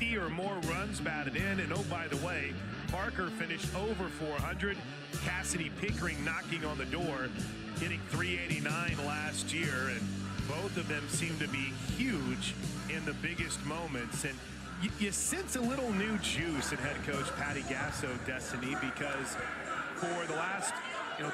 50 or more runs batted in. And oh, by the way, Parker finished over 400. Cassidy Pickering knocking on the door, hitting 389 last year. And both of them seem to be huge in the biggest moments. And you sense a little new juice in head coach Patty Gasso, Destiny, because for the last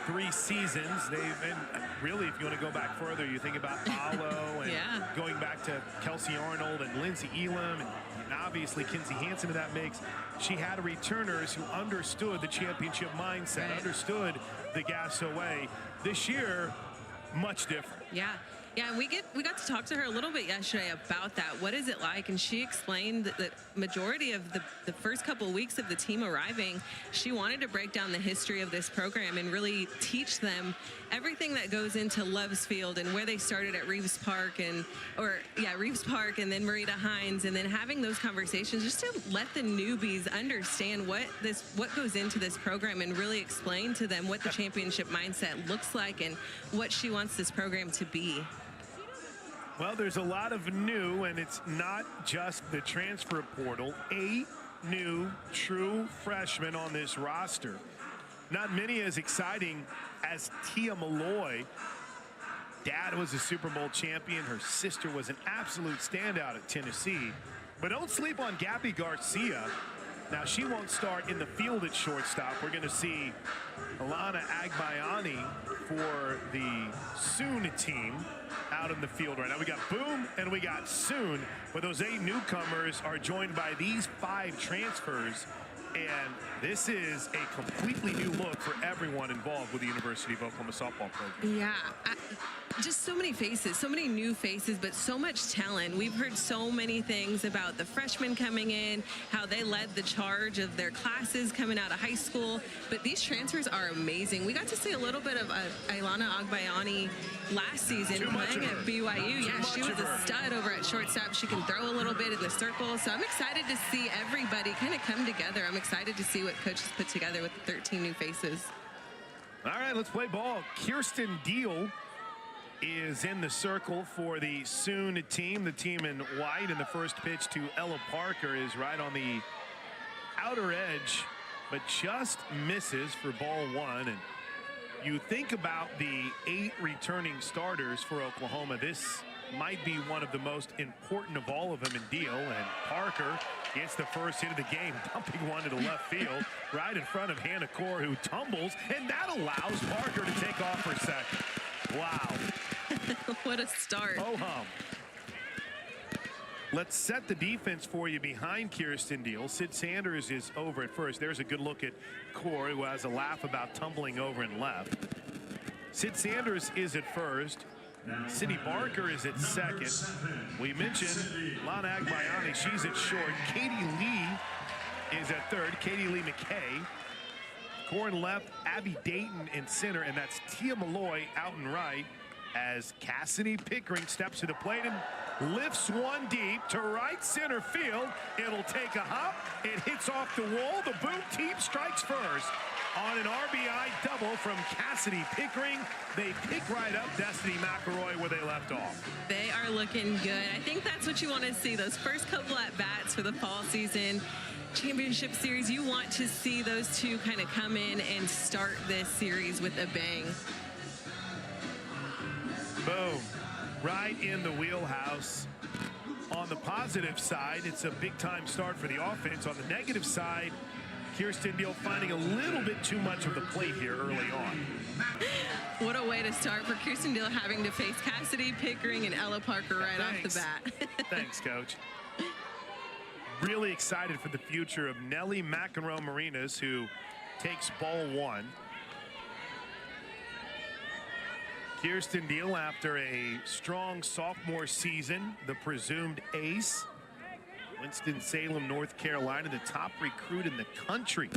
3 seasons, they've been really, if you want to go back further, you think about Alo and going back to Kelsey Arnold and Lindsey Elam and obviously Kinsey Hansen in that mix. She had returners who understood the championship mindset, understood the Gasso way. This year, much different. Yeah, we got to talk to her a little bit yesterday about that. What is it like? And she explained that the majority of the first couple of weeks of the team arriving, she wanted to break down the history of this program and really teach them everything that goes into Love's Field and where they started at Reeves Park and then Marita Hines, and then having those conversations just to let the newbies understand what goes into this program and really explain to them what the championship mindset looks like and what she wants this program to be. Well, there's a lot of new, and it's not just the transfer portal. 8 new true freshmen on this roster. Not many as exciting as Tia Malloy. Dad was a Super Bowl champion. Her sister was an absolute standout at Tennessee. But don't sleep on Gabby Garcia. Now, she won't start in the field at shortstop. We're going to see Alana Agbayani for the Soon team out in the field right now. We got Boom and we got Soon, but those 8 newcomers are joined by these 5 transfers, and this is a completely new look for everyone involved with the University of Oklahoma softball program. Yeah, just so many faces, so many new faces, but so much talent. We've heard so many things about the freshmen coming in, how they led the charge of their classes coming out of high school, but these transfers are amazing. We got to see a little bit of Ailana Agbayani last season playing at BYU. Yeah, she was a stud over at shortstop. She can throw a little bit in the circle, so I'm excited to see everybody kind of come together. I'm excited to see what coaches put together with the 13 new faces. All right, let's play ball. Kirsten Deal is in the circle for the Soon team. The team in white, and the first pitch to Ella Parker is right on the outer edge, but just misses for ball 1. And you think about the 8 returning starters for Oklahoma, this might be one of the most important of all of them in Deal. And Parker gets the first hit of the game, dumping one to the left field right in front of Hannah Core, who tumbles, and that allows Parker to take off for second. Wow. What a start. Oh, hum. Let's set the defense for you behind Kirsten Deal. Sid Sanders is over at first. There's a good look at Core, who has a laugh about tumbling over and left. Sid Sanders is at first. Sydney Barker is at second. We mentioned Lana Agbayani. She's at short. Katie Lee is at third. Katie Lee McKay. Core in left. Abby Dayton in center. And that's Tia Malloy out and right as Cassidy Pickering steps to the plate and lifts one deep to right center field. It'll take a hop. It hits off the wall. The Boom team strikes first on an RBI double from Cassidy Pickering. They pick right up Destiny McElroy where they left off. They are looking good. I think that's what you want to see, those first couple at-bats for the fall season. Championship series, you want to see those two kind of come in and start this series with a bang. Boom. Right in the wheelhouse. On the positive side, it's a big-time start for the offense. On the negative side, Kirsten Deal finding a little bit too much of the plate here early on. What a way to start for Kirsten Deal, having to face Cassidy Pickering and Ella Parker right off the bat. Thanks, Coach. Really excited for the future of Nellie McEnroe Marinas, who takes ball 1. Kirsten Deal, after a strong sophomore season, the presumed ace. Winston-Salem, North Carolina, the top recruit in the country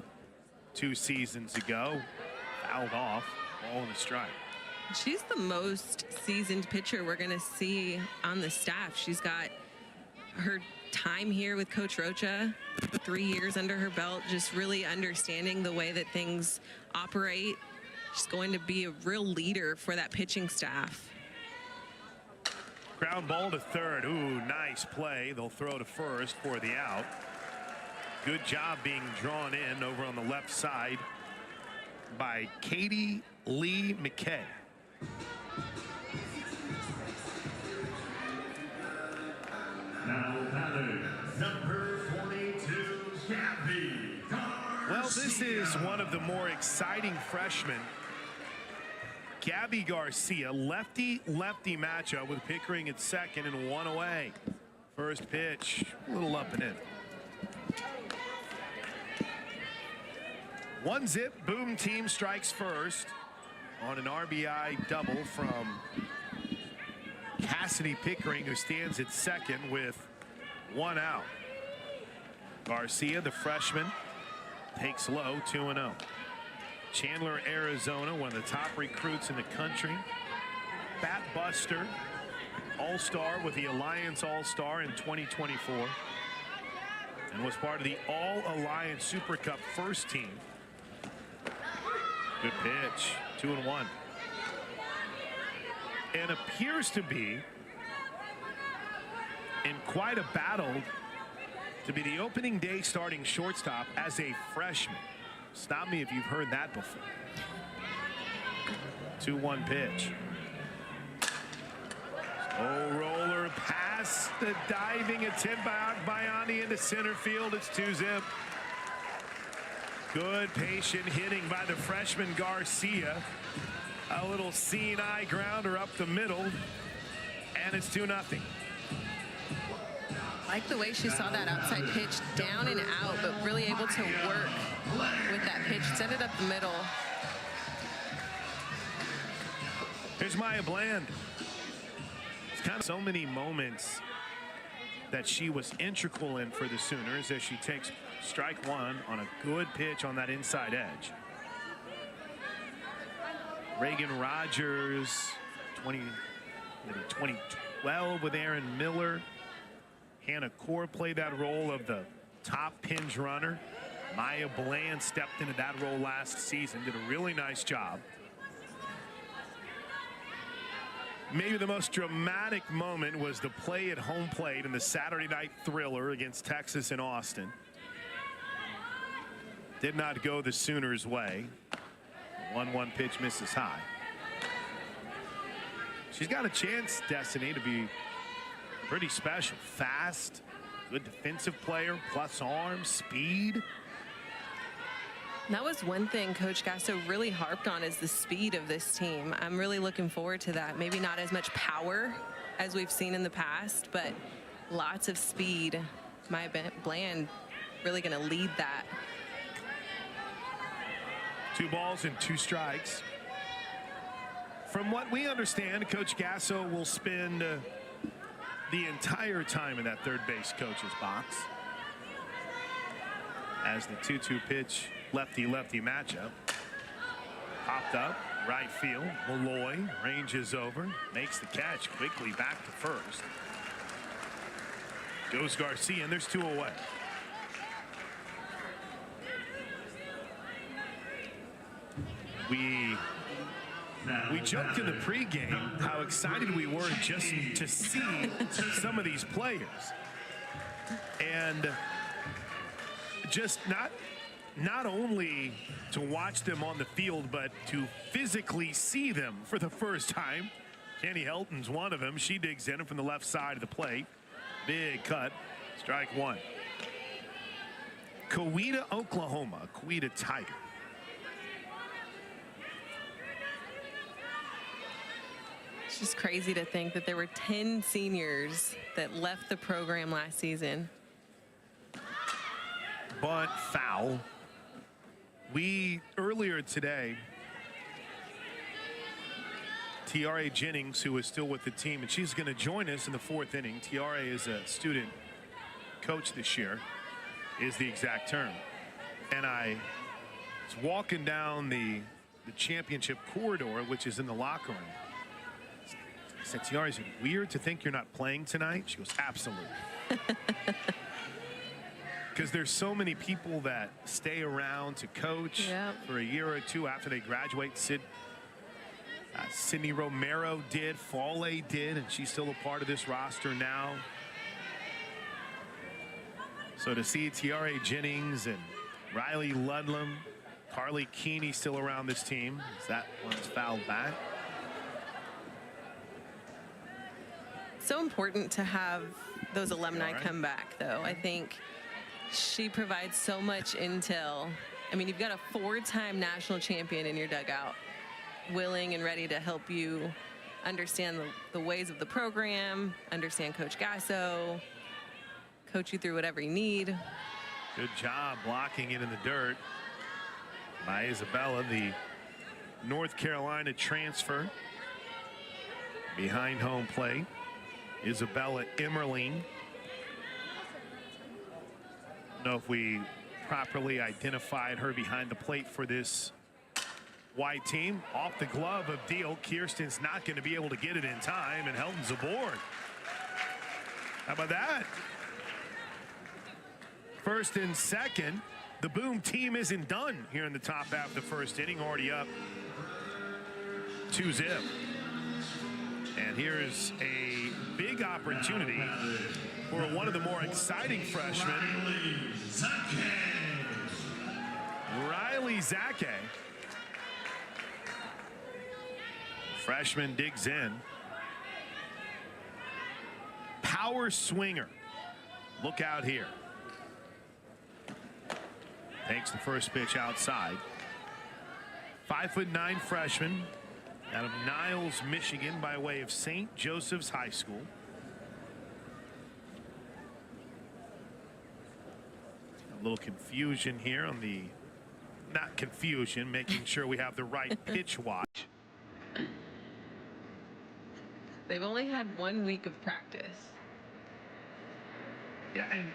2 seasons ago. Fouled off, ball in a strike. She's the most seasoned pitcher we're going to see on the staff. She's got her time here with Coach Rocha, 3 years under her belt, just really understanding the way that things operate. She's going to be a real leader for that pitching staff. Ground ball to third. Ooh, nice play. They'll throw to first for the out. Good job being drawn in over on the left side by Katie Lee McKay. Now batting, number 42, Gabby. Well, this is one of the more exciting freshmen. Gabby Garcia, lefty-lefty matchup with Pickering at second and one away. First pitch, a little up and in. 1-0, boom, team strikes first on an RBI double from Cassidy Pickering, who stands at second with one out. Garcia, the freshman, takes low, 2-0. Chandler, Arizona, one of the top recruits in the country. Bat Buster, All-Star with the Alliance All-Star in 2024. And was part of the All-Alliance Super Cup first team. Good pitch, 2-1. And appears to be in quite a battle to be the opening day starting shortstop as a freshman. Stop me if you've heard that before. 2-1 pitch. Oh, roller past the diving attempt by Bayani into center field. It's 2-0. Good patient hitting by the freshman Garcia. A little seeing eye grounder up the middle, and it's 2-0. Like the way she saw that outside pitch down and out, but really able to work with that pitch. Send it up the middle. Here's Maya Bland. It's kind of so many moments that she was integral in for the Sooners as she takes strike one on a good pitch on that inside edge. Reagan Rogers, 2012 with Aaron Miller. Hannah Core played that role of the top pinch runner. Maya Bland stepped into that role last season, did a really nice job. Maybe the most dramatic moment was the play at home plate in the Saturday night thriller against Texas in Austin. Did not go the Sooners' way. 1-1 pitch misses high. She's got a chance, Destiny, to be pretty special. Fast, good defensive player, plus arm, speed. That was one thing Coach Gasso really harped on, is the speed of this team. I'm really looking forward to that. Maybe not as much power as we've seen in the past, but lots of speed. Maya Bland really going to lead that. 2 balls and 2 strikes. From what we understand, Coach Gasso will spend the entire time in that third base coach's box as the 2-2 pitch lefty-lefty matchup popped up right field. Malloy ranges over, makes the catch quickly back to first. Goes Garcia, and there's 2 away. We joked in the pregame how excited we were just to see some of these players, and just not only to watch them on the field, but to physically see them for the first time. Kenny Helton's one of them. She digs in from the left side of the plate. Big cut. Strike one. Coweta, Oklahoma. Coweta Tiger. It's just crazy to think that there were 10 seniors that left the program last season. Bunt foul. Earlier today, Tiare Jennings, who is still with the team, and she's going to join us in the 4th inning. Tiare is a student coach this year, is the exact term. And I was walking down the championship corridor, which is in the locker room. I said, Tiare, is it weird to think you're not playing tonight? She goes, absolutely. Because there's so many people that stay around to coach for a year or two after they graduate, sit Sydney Romero did, Fale did, and she's still a part of this roster now. So to see Tiare Jennings and Riley Ludlam, Carly Keeney still around this team, as that one's fouled back. So important to have those alumni come back, though. I think she provides so much intel. I mean, you've got a 4-time national champion in your dugout, willing and ready to help you understand the ways of the program, understand Coach Gasso, coach you through whatever you need. Good job blocking it in the dirt by Isabella, the North Carolina transfer. Behind home plate, Isabella Emmerling. I don't know if we properly identified her behind the plate for this white team. Off the glove of Deal. Kirsten's not going to be able to get it in time, and Helton's aboard. How about that? First and second. The Boom team isn't done here in the top half of the first inning. Already up 2-0. And here's a big opportunity for one of the more exciting freshmen, Riley Zake. Freshman digs in. Power swinger. Look out here. Takes the first pitch outside. 5'9" freshman out of Niles, Michigan, by way of St. Joseph's High School. A little confusion here on the, not confusion, making sure we have the right pitch watch. They've only had 1 week of practice. Yeah, and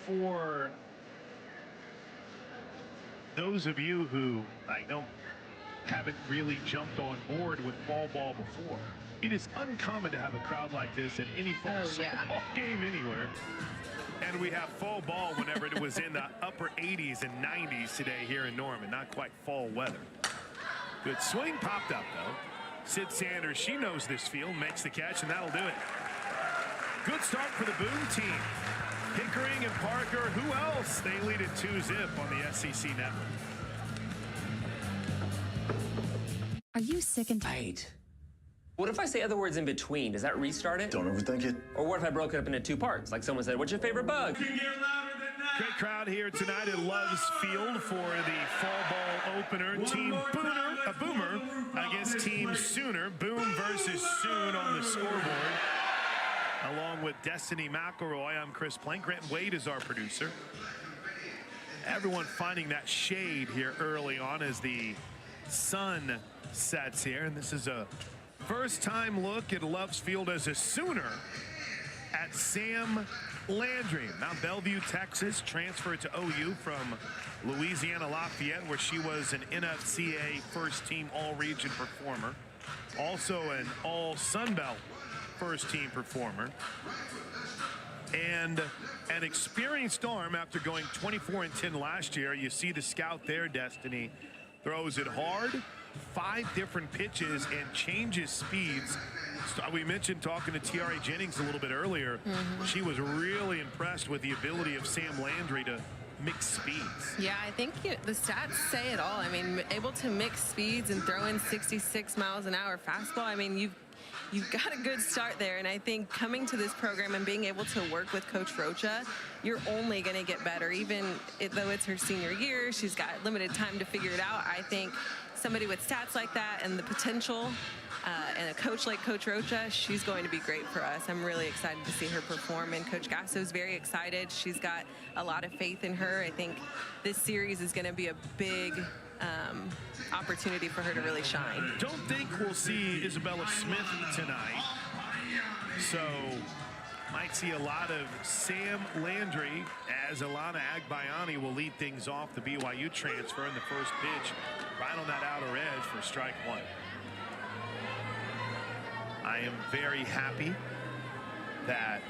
for those of you who haven't really jumped on board with fall ball before, it is uncommon to have a crowd like this at any fall softball game anywhere. And we have fall ball whenever it was in the upper 80s and 90s today here in Norman. Not quite fall weather. Good swing, popped up though. Sid Sanders, she knows this field, makes the catch, and that'll do it. Good start for the Boom team. Pickering and Parker, who else? They lead it 2-0 on the SEC network. Are you sick and Wait. What if I say other words in between? Does that restart it? Don't overthink it. Or what if I broke it up into 2 parts? Like someone said, what's your favorite bug? Great crowd here tonight at Love's Field for the fall ball opener. Team Boomer against Team Sooner. Boom versus Soon on the scoreboard. Along with Destiny McElroy, I'm Chris Plank. Grant Wade is our producer. Everyone finding that shade here early on as the sun sets here. And this is a first-time look at Love's Field as a Sooner at Sam Landry. Mount Bellevue, Texas, transferred to OU from Louisiana Lafayette, where she was an NFCA first-team all-region performer. Also an all-Sun Belt first-team performer. And an experienced arm after going 24-10 last year. You see the scout there, Destiny. Throws it hard. 5 different pitches and changes speeds. We mentioned talking to Tiare Jennings a little bit earlier. She was really impressed with the ability of Sam Landry to mix speeds. Yeah, I think the stats say it all. I mean, able to mix speeds and throw in 66 miles an hour fastball. I mean, you've got a good start there, and I think coming to this program and being able to work with Coach Rocha, you're only going to get better. Even though it's her senior year, she's got limited time to figure it out. I think somebody with stats like that and the potential and a coach like Coach Rocha, she's going to be great for us. I'm really excited to see her perform, and Coach Gasso's very excited. She's got a lot of faith in her. I think this series is going to be a big opportunity for her to really shine. Don't think we'll see Isabella Smith tonight. So might see a lot of Sam Landry as Alana Agbayani will lead things off the BYU transfer in the first pitch right on that outer edge for strike 1. I am very happy that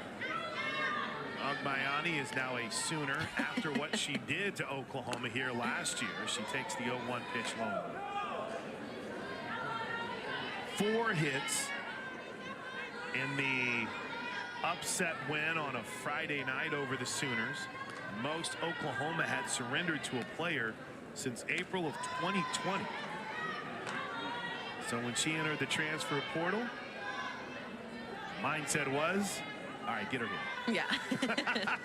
Agbayani is now a Sooner after what she did to Oklahoma here last year. She takes the 0-1 pitch long. 4 hits in the upset win on a Friday night over the Sooners. Most Oklahoma had surrendered to a player since April of 2020. So when she entered the transfer portal, mindset was, all right, get her here. Yeah.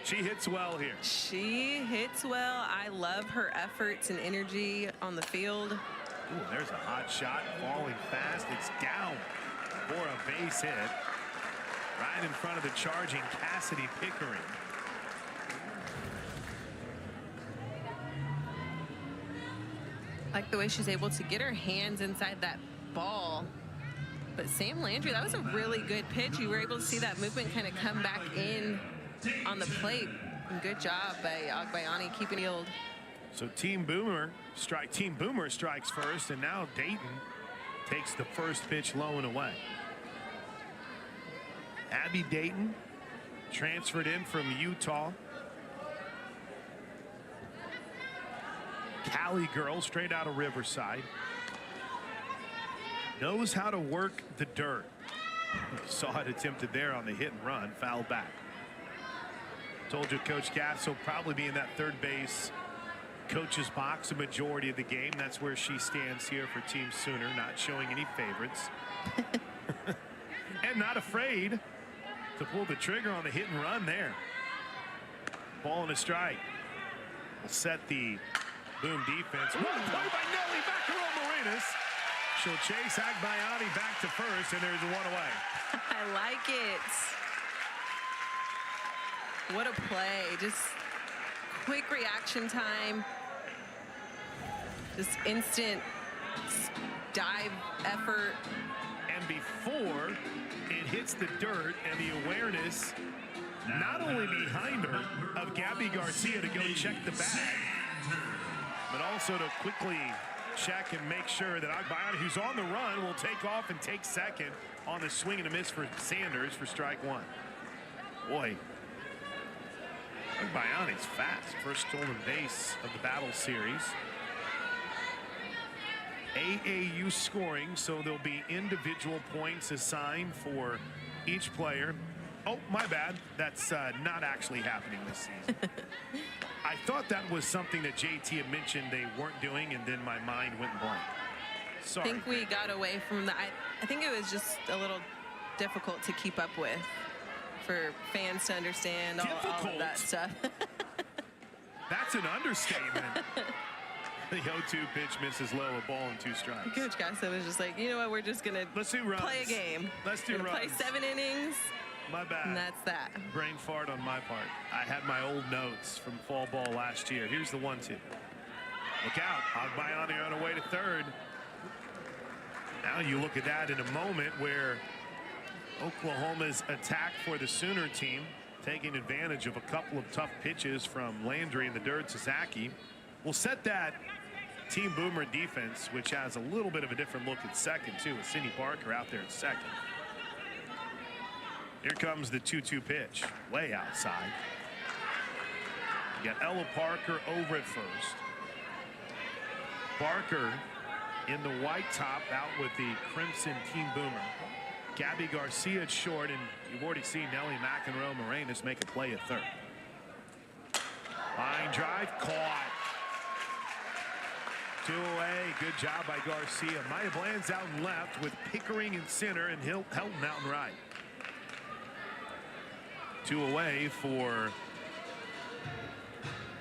She hits well here. She hits well. I love her efforts and energy on the field. Ooh, there's a hot shot falling fast. It's down for a base hit right in front of the charging Cassidy Pickering. Like the way she's able to get her hands inside that ball. But Sam Landry, that was a really good pitch. You were able to see that movement kind of come back in on the plate. And good job by Agbayani keeping the field. So Team Boomer strikes first, and now Dayton takes the first pitch low and away. Abby Dayton transferred in from Utah. Cali girl straight out of Riverside. Knows how to work the dirt. Saw it attempted there on the hit and run, fouled back. Told you Coach Gass will probably be in that third base coach's box a majority of the game. That's where she stands here for Team Sooner, not showing any favorites. And not afraid to pull the trigger on the hit and run there. Ball and a strike. Will set the Boom defense. One play by Nelly Macaron-Marinas. She'll chase Agbayani back to first, and there's one away. I like it. What a play. Just quick reaction time. Just instant dive effort. And before it hits the dirt, and the awareness not only behind her of Gabby Garcia to go check the bag, but also to quickly check and make sure that Agbayani, who's on the run, will take off and take second on the swing and a miss for Sanders for strike one. Boy, Agbayani's fast. First stolen base of the battle series. AAU scoring, so there'll be individual points assigned for each player. Oh, my bad. That's not actually happening this season. I thought that was something that JT had mentioned they weren't doing, and then my mind went blank. Sorry. I think we got away from that. I think it was just a little difficult to keep up with for fans to understand all of that stuff. That's an understatement. The 0-2 pitch misses low, a ball and 2 strikes. Coach Gasso was just like, you know what, we're just going to play a game. Let's do runs. Play 7 innings. My bad. And that's that. Brain fart on my part. I had my old notes from fall ball last year. Here's the 1-2. Look out. Agbayani on her way to third. Now you look at that in a moment where Oklahoma's attack for the Sooner team, taking advantage of a couple of tough pitches from Landry in the dirt. Sasaki will set that Team Boomer defense, which has a little bit of a different look at second too, with Cindy Parker out there at second. Here comes the 2-2 pitch, way outside. You got Ella Parker over at first. Parker in the white top out with the Crimson Team Boomer. Gabby Garcia at short, and you've already seen Nelly McEnroe-Moranis make a play at third. Line drive, caught. 2 away, good job by Garcia. Maya Bland's out and left with Pickering in center and Hilton out and right. 2 away for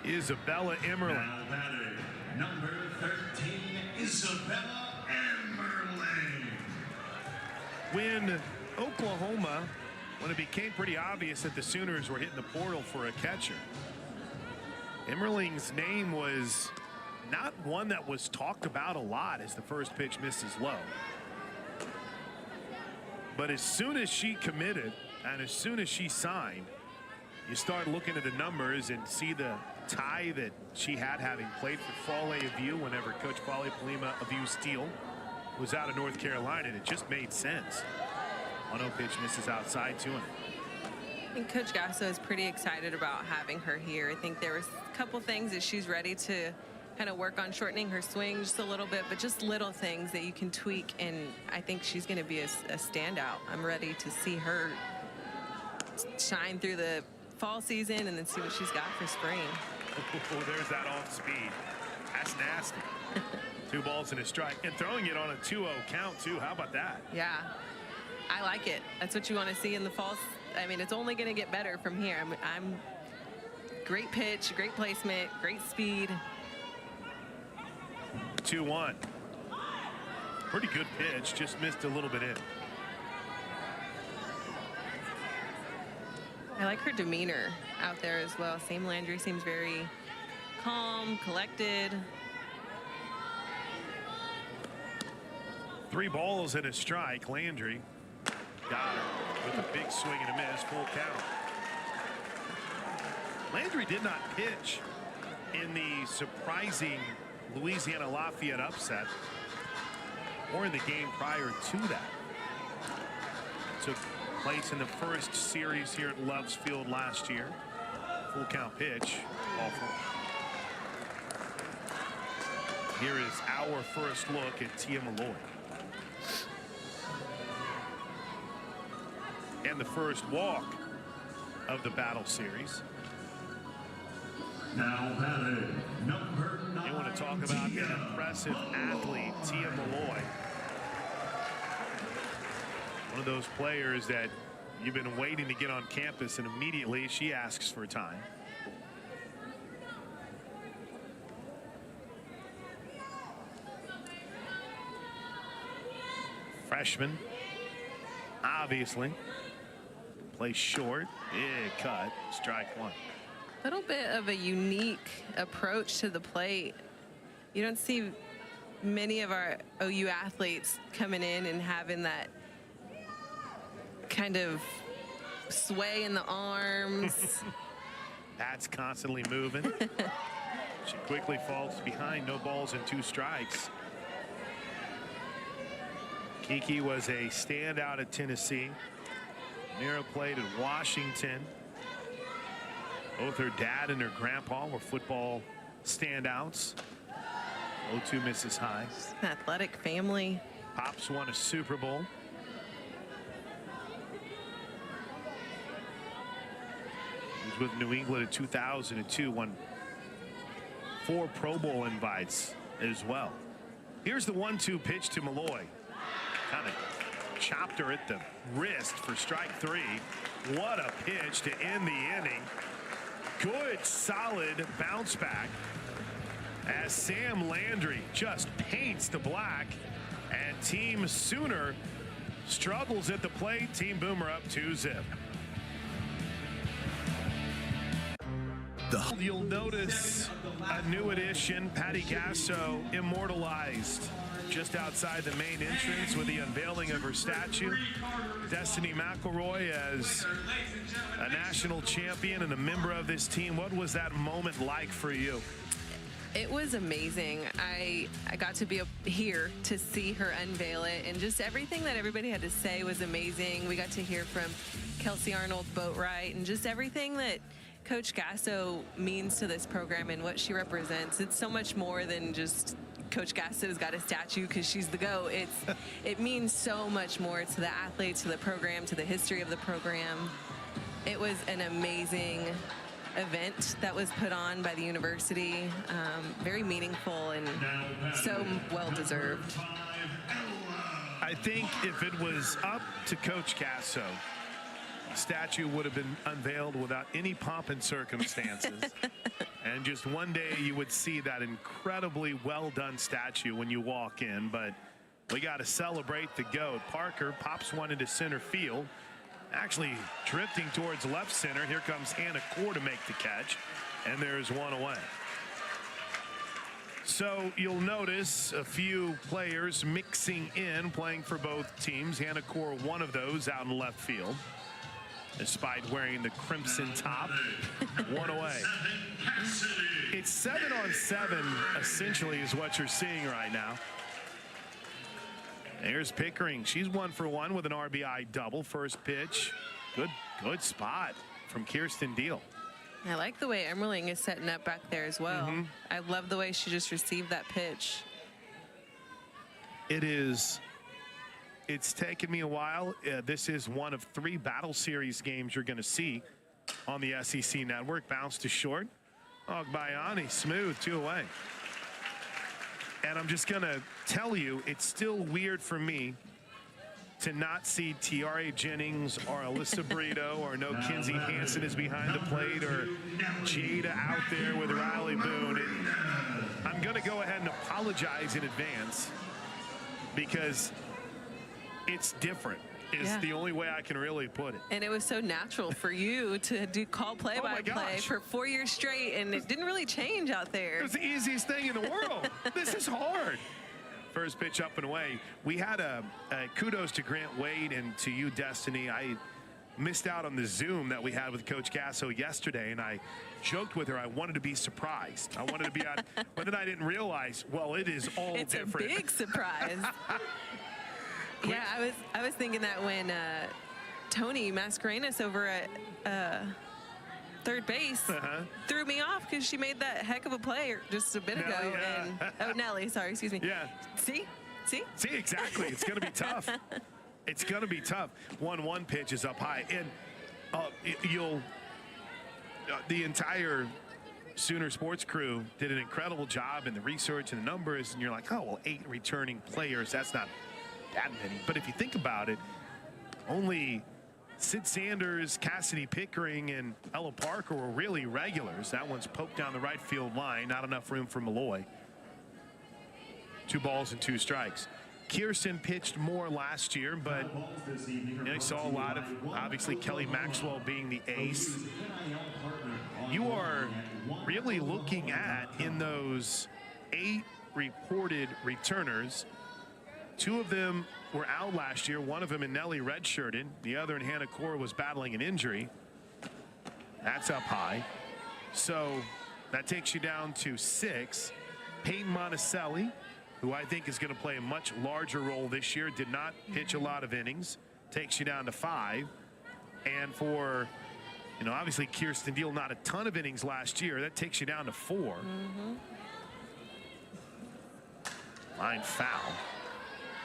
Isabella Emmerling. Now batter, number 13, Isabella Emmerling. When Oklahoma, when it became pretty obvious that the Sooners were hitting the portal for a catcher, Emmerling's name was not one that was talked about a lot as the first pitch misses low. But as soon as she committed and as soon as she signed, you start looking at the numbers and see the tie that she had, having played for Fale of View whenever Coach Fale Palima of View Steele was out of North Carolina. And it just made sense. 1-0 pitch misses outside, 2-0. I think Coach Gasso is pretty excited about having her here. I think there was a couple things that she's ready to kind of work on shortening her swing just a little bit, but just little things that you can tweak, and I think she's going to be a standout. I'm ready to see her shine through the fall season and then see what she's got for spring. Oh, there's that off speed. That's nasty. 2 balls and a strike, and throwing it on a 2-0 count too. How about that? Yeah, I like it. That's what you want to see in the fall. I mean, it's only going to get better from here. I'm great pitch, great placement, great speed. 2-1. Pretty good pitch, just missed a little bit in. I like her demeanor out there as well. Sam Landry seems very calm, collected. 3 balls and a strike. Landry got her with a big swing and a miss, full count. Landry did not pitch in the surprising Louisiana Lafayette upset or in the game prior to that. Took place in the first series here at Love's Field last year. Full count pitch. Awful. Here is our first look at Tia Malloy. And the first walk of the battle series. Now batting, number 9. You want to talk about an impressive athlete, Tia Malloy. One of those players that you've been waiting to get on campus, and immediately she asks for time. Freshman, obviously. Play short, big cut, strike 1. A little bit of a unique approach to the plate. You don't see many of our OU athletes coming in and having that kind of sway in the arms. That's constantly moving. She quickly falls behind. No balls and 2 strikes. Kiki was a standout at Tennessee. Narrow played at Washington. Both her dad and her grandpa were football standouts. 0-2 misses high. An athletic family. Pops won a Super Bowl. He was with New England in 2002. Won 4 Pro Bowl invites as well. Here's the 1-2 pitch to Malloy. Kind of chopped her at the wrist for strike 3. What a pitch to end the inning. Good, solid bounce back as Sam Landry just paints the black, and Team Sooner struggles at the plate. Team Boomer up 2-0. You'll notice a new addition, Patty Gasso, immortalized just outside the main entrance with the unveiling of her statue. Destiny McElroy as a national champion and a member of this team. What was that moment like for you? It was amazing. I got to be here to see her unveil it, and just everything that everybody had to say was amazing. We got to hear from Kelsey Arnold Boatwright and just everything that Coach Gasso means to this program and what she represents. It's so much more than just Coach Gasso's got a statue because she's the GOAT. It means so much more to the athletes, to the program, to the history of the program. It was an amazing event that was put on by the university. Very meaningful and so well deserved. I think if it was up to Coach Gasso, the statue would have been unveiled without any pomp and circumstances. And just one day you would see that incredibly well done statue when you walk in. But we got to celebrate the GOAT. Parker pops one into center field, actually drifting towards left center. Here comes Hannah Core to make the catch, and there's one away. So you'll notice a few players mixing in, playing for both teams. Hannah Core, one of those, out in left field, despite wearing the crimson top. One away. It's 7-on-7 essentially is what you're seeing right now. There's Pickering. She's 1 for 1 with an RBI double. First pitch. Good spot from Kirsten Deal. I like the way Emmerling is setting up back there as well. I love the way she just received that pitch. It's taken me a while. This is one of 3 Battle Series games you're going to see on the SEC network. Bounce to short. Ogbayani, smooth, 2 away. And I'm just going to tell you, it's still weird for me to not see Tiare Jennings or Alyssa Brito or no Kinsey Hansen is behind the plate or Jada out there with Riley Boone. I'm going to go ahead and apologize in advance because it's different is the only way I can really put it. And it was so natural for you to call play-by-play for 4 years straight, and it didn't really change out there. It was the easiest thing in the world. This is hard. First pitch up and away. We had a kudos to Grant Wade and to you, Destiny. I missed out on the Zoom that we had with Coach Gasso yesterday, and I joked with her I wanted to be surprised. I wanted to be on, but then I didn't realize, well, it is all different. It's a big surprise. Yeah, I was thinking that when Tony Mascarenas over at third base threw me off because she made that heck of a play just a bit ago. And Nelly, sorry, excuse me. Yeah. See, exactly. It's going to be tough. It's going to be tough. 1-1 pitch is up high, and the entire Sooner sports crew did an incredible job in the research and the numbers, and you're like, oh well, 8 returning players. That's not that many. But if you think about it, only Sid Sanders, Cassidy Pickering, and Ella Parker were really regulars. That one's poked down the right field line. Not enough room for Malloy. 2 balls and 2 strikes. Kirsten pitched more last year, but I saw a lot of, obviously, Kelly Maxwell being the ace. You are really looking at, in those 8 reported returners, 2 of them were out last year. One of them in Nelly redshirted. The other in Hannah Core was battling an injury. That's up high. So that takes you down to 6. Peyton Monticelli, who I think is going to play a much larger role this year, did not pitch a lot of innings, takes you down to 5. And for, obviously Kirsten Deal, not a ton of innings last year. That takes you down to 4. Line foul.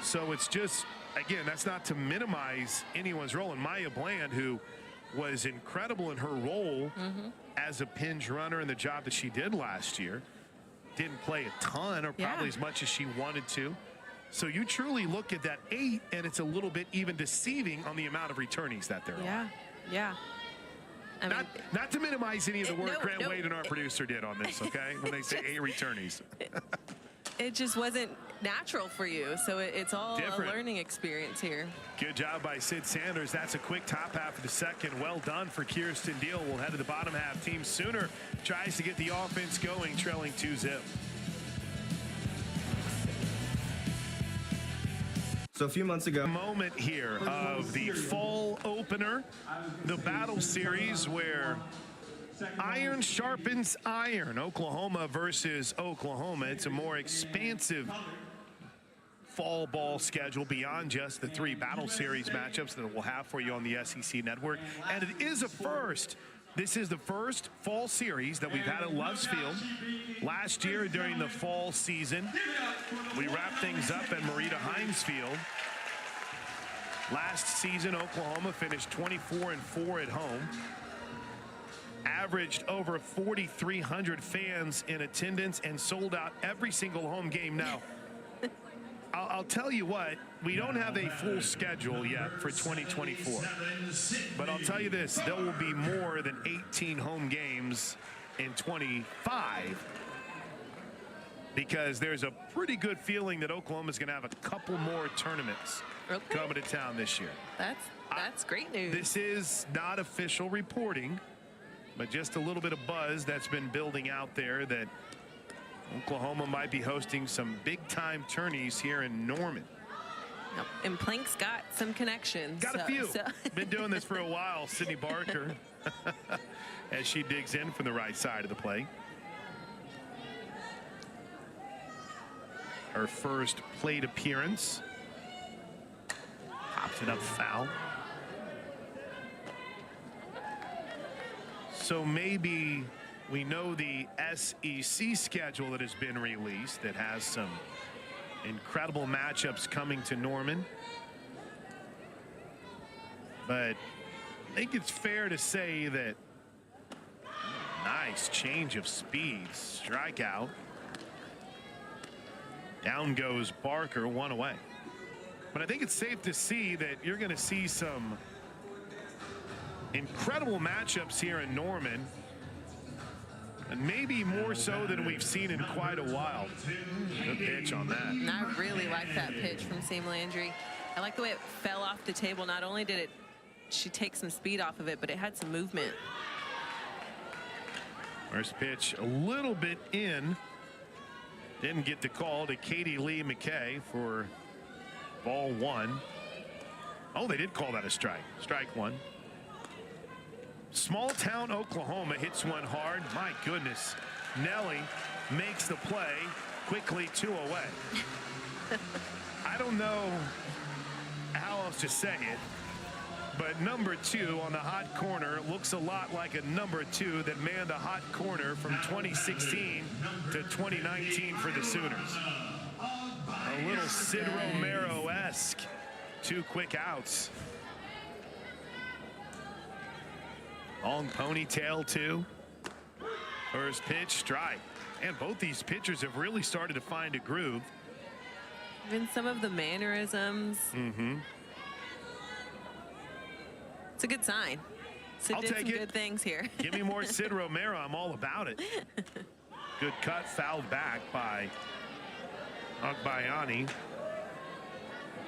So it's just, again, that's not to minimize anyone's role. And Maya Bland, who was incredible in her role as a pinch runner in the job that she did last year, didn't play a ton or probably as much as she wanted to. So you truly look at that 8, and it's a little bit even deceiving on the amount of returnees that there are. Yeah. I mean, not to minimize any of the work Grant Wade and our producer did on this, okay? When they say 8 returnees. It just wasn't natural for you, so it's all different. A learning experience here. Good job by Sid Sanders. That's a quick top half of the second. Well done for Kirsten Deal. We'll head to the bottom half. Team Sooner tries to get the offense going, trailing 2-0. So a few months ago, Moment here of the fall opener, the Battle Series, where iron sharpens iron. Oklahoma versus Oklahoma. It's a more expansive fall ball schedule beyond just the 3 Battle Series matchups that we'll have for you on the SEC network. And it is a first. This is the first fall series that we've had at Loves Field. Last year during the fall season, we wrapped things up at Marita Hines Field. Last season, Oklahoma finished 24-4 at home. Averaged over 4,300 fans in attendance and sold out every single home game. Now, I'll tell you what, we don't have a full schedule yet for 2024. But I'll tell you this, there will be more than 18 home games in 25, because there's a pretty good feeling that Oklahoma's going to have a couple more tournaments coming to town this year. That's great news. This is not official reporting, but just a little bit of buzz that's been building out there that Oklahoma might be hosting some big-time tourneys here in Norman. And Plank's got some connections. Got a few. Been doing this for a while. Sydney Barker, as she digs in from the right side of the plate. Her first plate appearance. Pops it up foul. So maybe we know the SEC schedule that has been released that has some incredible matchups coming to Norman. But I think it's fair to say that nice change of speed. Strikeout. Down goes Barker, 1 away. But I think it's safe to see that you're going to see some incredible matchups here in Norman. And maybe more so than we've seen in quite a while. Good pitch on that. And I really like that pitch from Sam Landry. I like the way it fell off the table. Not only did she take some speed off of it, but it had some movement. First pitch a little bit in. Didn't get the call to Katie Lee McKay for ball 1. Oh, they did call that a strike. Strike 1. Small town Oklahoma hits one hard. My goodness. Nelly makes the play. Quickly 2 away. I don't know how else to say it, but number 2 on the hot corner looks a lot like a number 2 that manned the hot corner from 2016 to 2019 for the Sooners. A little Sid Romero-esque. 2 quick outs. Long ponytail too. First pitch, strike. And both these pitchers have really started to find a groove. Even some of the mannerisms. It's a good sign. Sid did some good things here. Give me more Sid Romero. I'm all about it. Good cut, fouled back by Agbayani.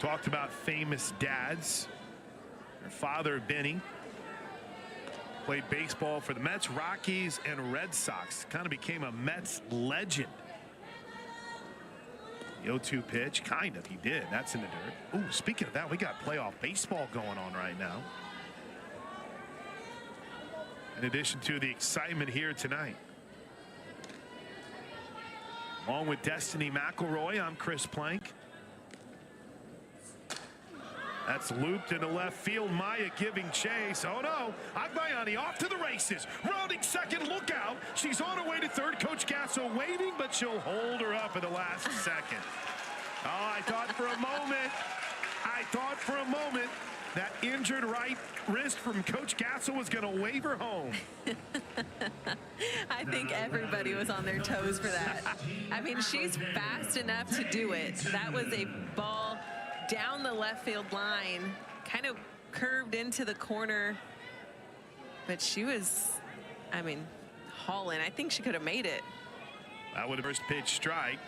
Talked about famous dads. Her father, Benny, played baseball for the Mets, Rockies, and Red Sox. Kind of became a Mets legend. The 0-2 pitch, kind of, he did. That's in the dirt. Ooh, speaking of that, we got playoff baseball going on right now. In addition to the excitement here tonight. Along with Destiny McElroy, I'm Chris Plank. That's looped into left field. Maya giving chase. Oh no, Agbayani off to the races. Rounding second, look out. She's on her way to third. Coach Gasso waiting, but she'll hold her up at the last second. Oh, I thought for a moment that injured right wrist from Coach Gasso was going to wave her home. I think everybody was on their toes for that. I mean, she's fast enough to do it. That was a ball down the left field line, kind of curved into the corner, but she was, I mean, hauling. I think she could have made it. That would have first pitch strike.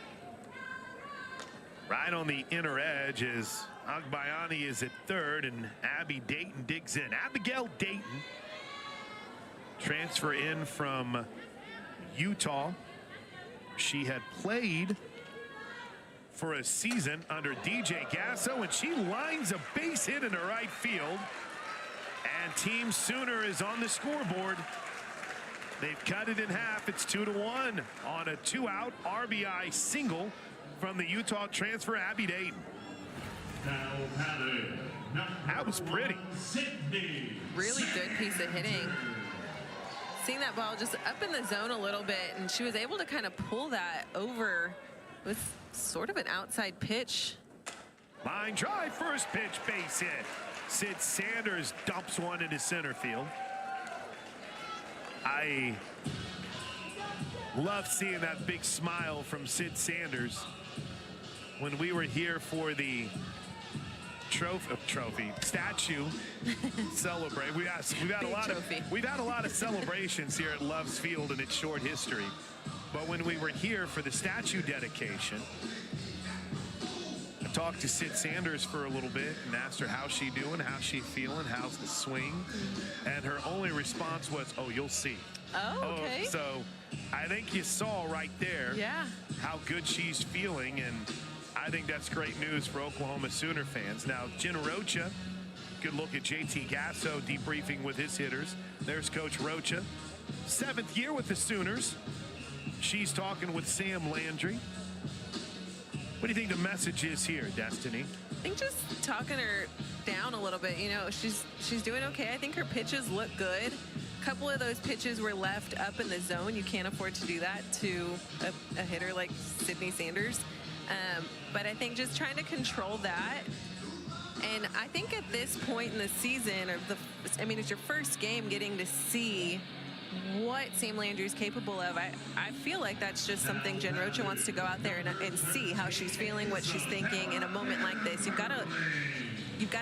Right on the inner edge as Agbayani is at third and Abby Dayton digs in. Abigail Dayton, transfer in from Utah. She had played for a season under DJ Gasso, and she lines a base hit into right field. And Team Sooner is on the scoreboard. They've cut it in half. It's 2-1 on a 2-out RBI single from the Utah transfer, Abby Dayton. That was pretty. Really good piece of hitting. Seeing that ball just up in the zone a little bit, and she was able to kind of pull that over with sort of an outside pitch. Line drive, first pitch, base hit. Sid Sanders dumps one into center field. I love seeing that big smile from Sid Sanders when we were here for the trophy statue celebrate. We've had a lot of celebrations here at Love's Field in its short history. But when we were here for the statue dedication, I talked to Sid Sanders for a little bit and asked her how she doing, how she feeling, how's the swing, and her only response was, "Oh, you'll see." Oh, okay. So I think you saw right there how good she's feeling, and I think that's great news for Oklahoma Sooner fans. Now, Jen Rocha, good look at JT Gasso debriefing with his hitters. There's Coach Rocha, 7th year with the Sooners. She's talking with Sam Landry. What do you think the message is here, Destiny? I think just talking her down a little bit. You know, she's doing okay. I think her pitches look good. couple of those pitches were left up in the zone. You can't afford to do that to a hitter like Sydney Sanders. But I think just trying to control that. And I think at this point in the season, I mean, it's your first game getting to see what Sam Landry's capable of. I feel like that's just something Jen Rocha wants to go out there and see how she's feeling, what she's thinking in a moment like this. You've got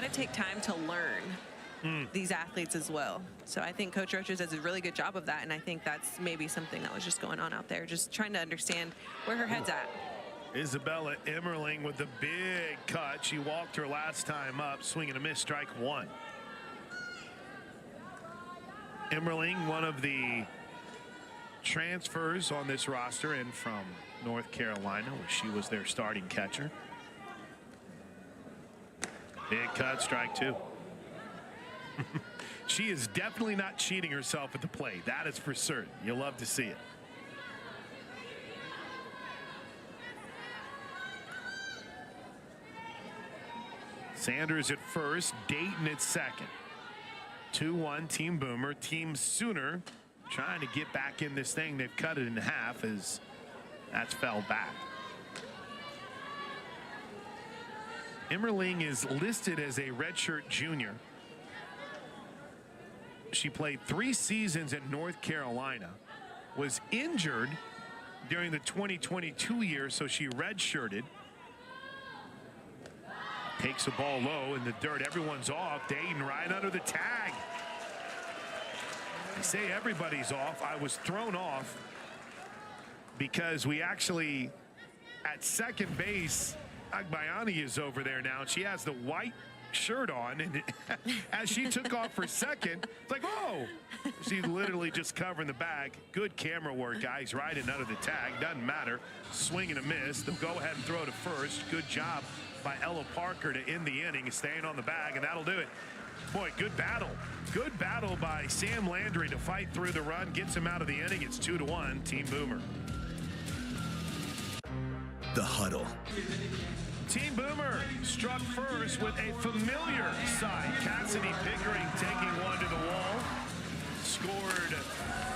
to take time to learn these athletes as well. So I think Coach Rocha does a really good job of that, and I think that's maybe something that was just going on out there, just trying to understand where her head's at. Isabella Emmerling with the big cut. She walked her last time up, swing and a miss, strike one. Emmerling, one of the transfers on this roster, and from North Carolina, where she was their starting catcher. Big cut, strike two. She is definitely not cheating herself at the plate. That is for certain. You'll love to see it. Sanders at first, Dayton at second. 2-1 Team Boomer. Team Sooner trying to get back in this thing. They've cut it in half as that's fell back. Emmerling is listed as a redshirt junior. She played 3 seasons at North Carolina, was injured during the 2022 year, so she redshirted. Takes the ball low in the dirt. Everyone's off. Dayton right under the tag. I say everybody's off. I was thrown off because we actually, at second base, Agbayani is over there now. She has the white shirt on, and as she took off for second, it's like, oh, she's literally just covering the bag. Good camera work, guys. Right in under the tag. Doesn't matter. Swing and a miss. They'll go ahead and throw to first. Good job by Ella Parker to end the inning, staying on the bag, and that'll do it. Boy, good battle. Good battle by Sam Landry to fight through the run, gets him out of the inning. It's 2-1, Team Boomer. The Huddle. Team Boomer struck first with a familiar side. Cassidy Pickering taking one to the wall. Scored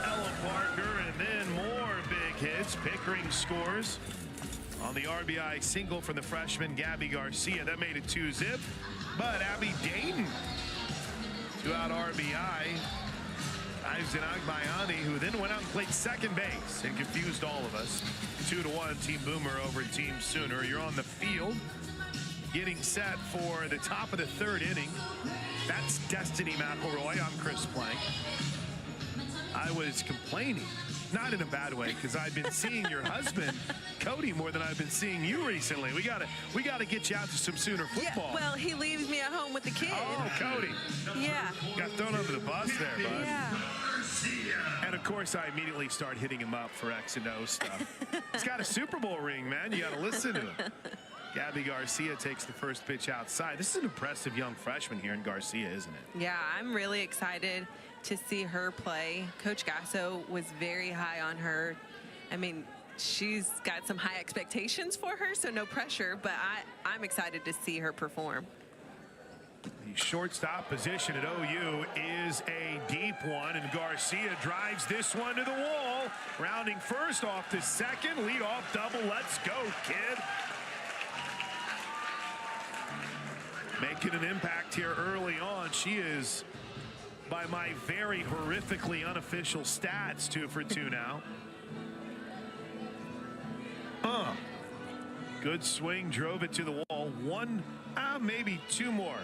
Ella Parker, and then more big hits. Pickering scores on the RBI single from the freshman Gabby Garcia. That made it 2-zip. But Abby Dayton, 2-out RBI. Ives Agbayani, who then went out and played second base and confused all of us. 2-1 Team Boomer over Team Sooner. You're on the field getting set for the top of the third inning. That's Destiny McElroy. I'm Chris Plank. I was complaining, not in a bad way, because I've been seeing your husband, Cody, more than I've been seeing you recently. We gotta get you out to some Sooner football. Yeah, well, he leaves me at home with the kid. Oh, Cody. Yeah. Got thrown under the bus there, bud. Yeah. And of course, I immediately start hitting him up for X and O stuff. He's got a Super Bowl ring, man. You got to listen to him. Gabby Garcia takes the first pitch outside. This is an impressive young freshman here in Garcia, isn't it? Yeah, I'm really excited to see her play. Coach Gasso was very high on her. I mean, she's got some high expectations for her, so no pressure, but I'm excited to see her perform. The shortstop position at OU is a deep one, and Garcia drives this one to the wall. Rounding first off to second, leadoff double. Let's go, kid. Making an impact here early on. She is, by my very horrifically unofficial stats, 2 for 2 now. Good swing, drove it to the wall. One, maybe 2 more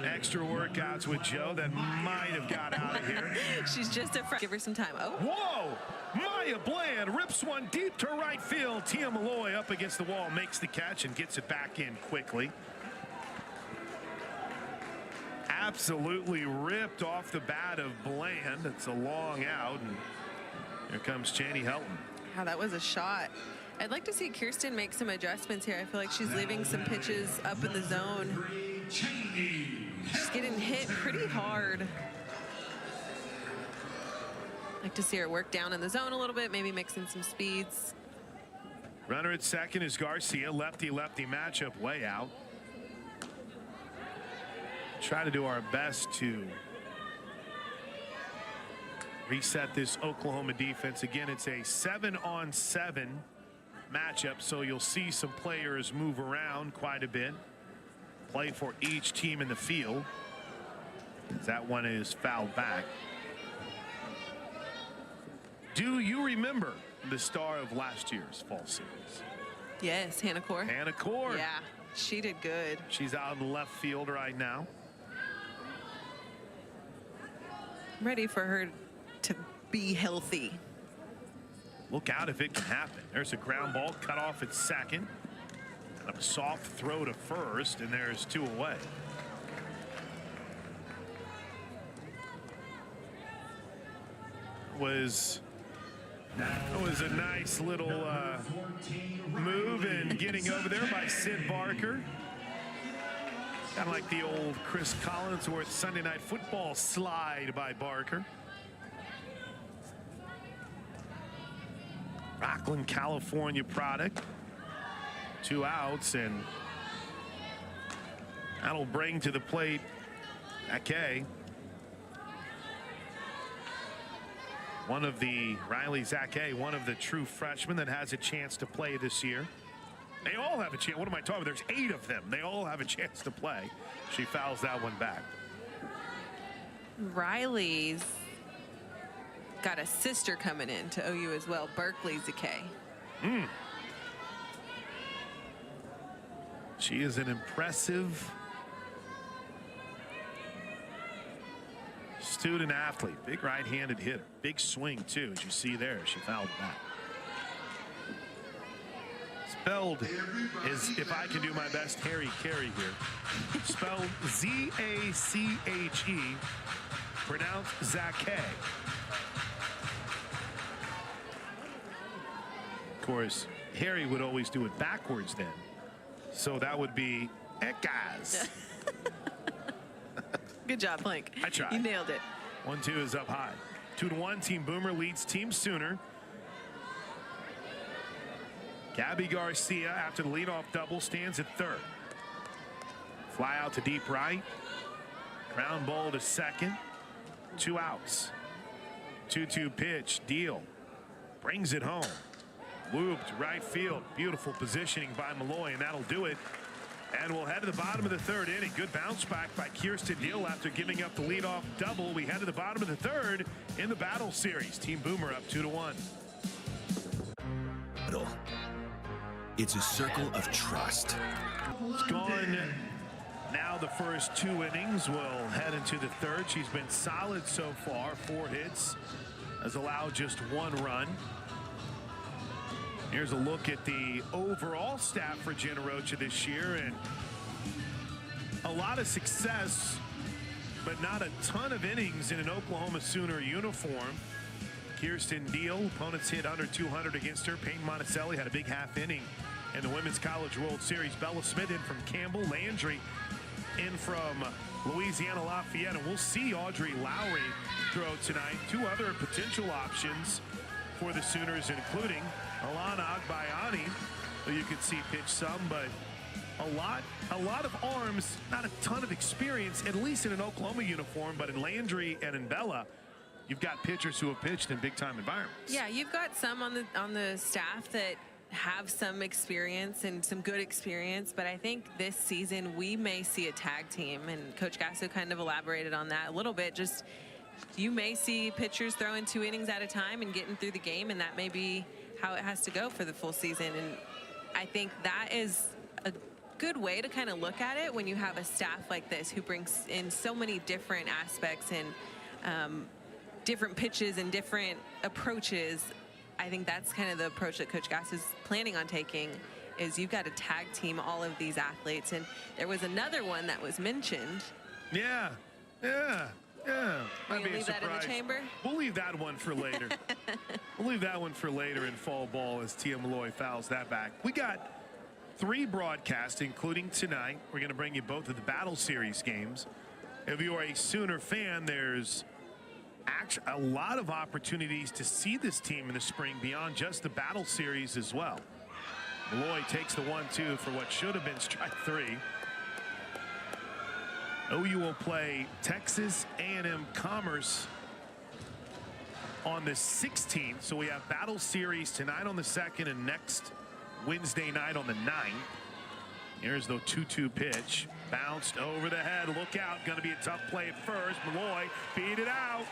extra workouts with Joe that might have got out of here. She's just a freshman. Give her some time. Oh. Whoa! Maya Bland rips one deep to right field. Tia Malloy up against the wall, makes the catch and gets it back in quickly. Absolutely ripped off the bat of Bland. It's a long out, and here comes Chaney Helton. Wow, that was a shot. I'd like to see Kirsten make some adjustments here. I feel like she's leaving some pitches up in the zone. She's getting hit pretty hard. I'd like to see her work down in the zone a little bit, maybe mix in some speeds. Runner at second is Garcia. Lefty-lefty matchup way out. Try to do our best to reset this Oklahoma defense. Again, it's a 7-on-7 matchup, so you'll see some players move around quite a bit. Play for each team in the field. That one is fouled back. Do you remember the star of last year's fall series? Yes, Hannah Core. Hannah Core. Yeah, she did good. She's out in left field right now. I'm ready for her to be healthy. Look out if it can happen. There's a ground ball cut off at second. And a soft throw to first, and there's 2 away. It was a nice little move and getting over there by Sid Barker. Kind of like the old Chris Collinsworth Sunday Night Football slide by Barker. Rockland, California product. 2 outs, and that'll bring to the plate Ake. Riley Ake, one of the true freshmen that has a chance to play this year. They all have a chance. What am I talking about? There's 8 of them. They all have a chance to play. She fouls that one back. Riley's got a sister coming in to OU as well, Berkeley Ake. She is an impressive student athlete, big right-handed hitter, big swing too, as you see there. She fouled back. Spelled is, if I can do my best, Harry Carey here. Spelled Z-A-C-H-E, pronounced Zake. Of course, Harry would always do it backwards then. So that would be Ekaz. Good job, Plank. I tried. You nailed it. 1-2 is up high. 2-1. Team Boomer leads Team Sooner. Gabby Garcia, after the leadoff double, stands at third. Fly out to deep right. Ground ball to second. 2 outs. 2-2 pitch. Deal. Brings it home. Looped right field. Beautiful positioning by Malloy, and that'll do it. And we'll head to the bottom of the 3rd inning. Good bounce back by Kirsten Deal after giving up the leadoff double. We head to the bottom of the 3rd in the battle series. Team Boomer up 2-1. It's a circle of trust. It's gone now the first 2 innings. We'll head into the 3rd. She's been solid so far. 4 hits. Has allowed just 1 run. Here's a look at the overall stat for Jenna Rocha this year, and a lot of success, but not a ton of innings in an Oklahoma Sooner uniform. Kirsten Deal, opponents hit under 200 against her. Peyton Monticelli had a big half inning in the Women's College World Series. Bella Smith in from Campbell, Landry in from Louisiana Lafayette, and we'll see Audrey Lowry throw tonight. 2 other potential options for the Sooners, including Alana Agbayani, who you could see pitch some, but a lot of arms, not a ton of experience, at least in an Oklahoma uniform. But in Landry and in Bella, you've got pitchers who have pitched in big-time environments. Yeah, you've got some on the staff that have some experience and some good experience, but I think this season we may see a tag team, and Coach Gasso kind of elaborated on that a little bit. Just you may see pitchers throwing 2 innings at a time and getting through the game, and that may be how it has to go for the full season. And I think that is a good way to kind of look at it when you have a staff like this who brings in so many different aspects and different pitches and different approaches. I think that's kind of the approach that Coach Gass is planning on taking, is you've got to tag team all of these athletes. And there was another one that was mentioned. Yeah. We're going to leave that in the chamber? We'll leave that one for later. We'll leave that one for later in fall ball as Tia Malloy fouls that back. We got 3 broadcasts, including tonight. We're going to bring you both of the Battle Series games. If you are a Sooner fan, there's actually a lot of opportunities to see this team in the spring beyond just the Battle Series as well. Malloy takes the 1-2 for what should have been strike 3. OU will play Texas A&M Commerce on the 16th. So we have battle series tonight on the 2nd and next Wednesday night on the 9th. Here's the 2-2 pitch. Bounced over the head. Look out. Going to be a tough play at first. Malloy beat it out.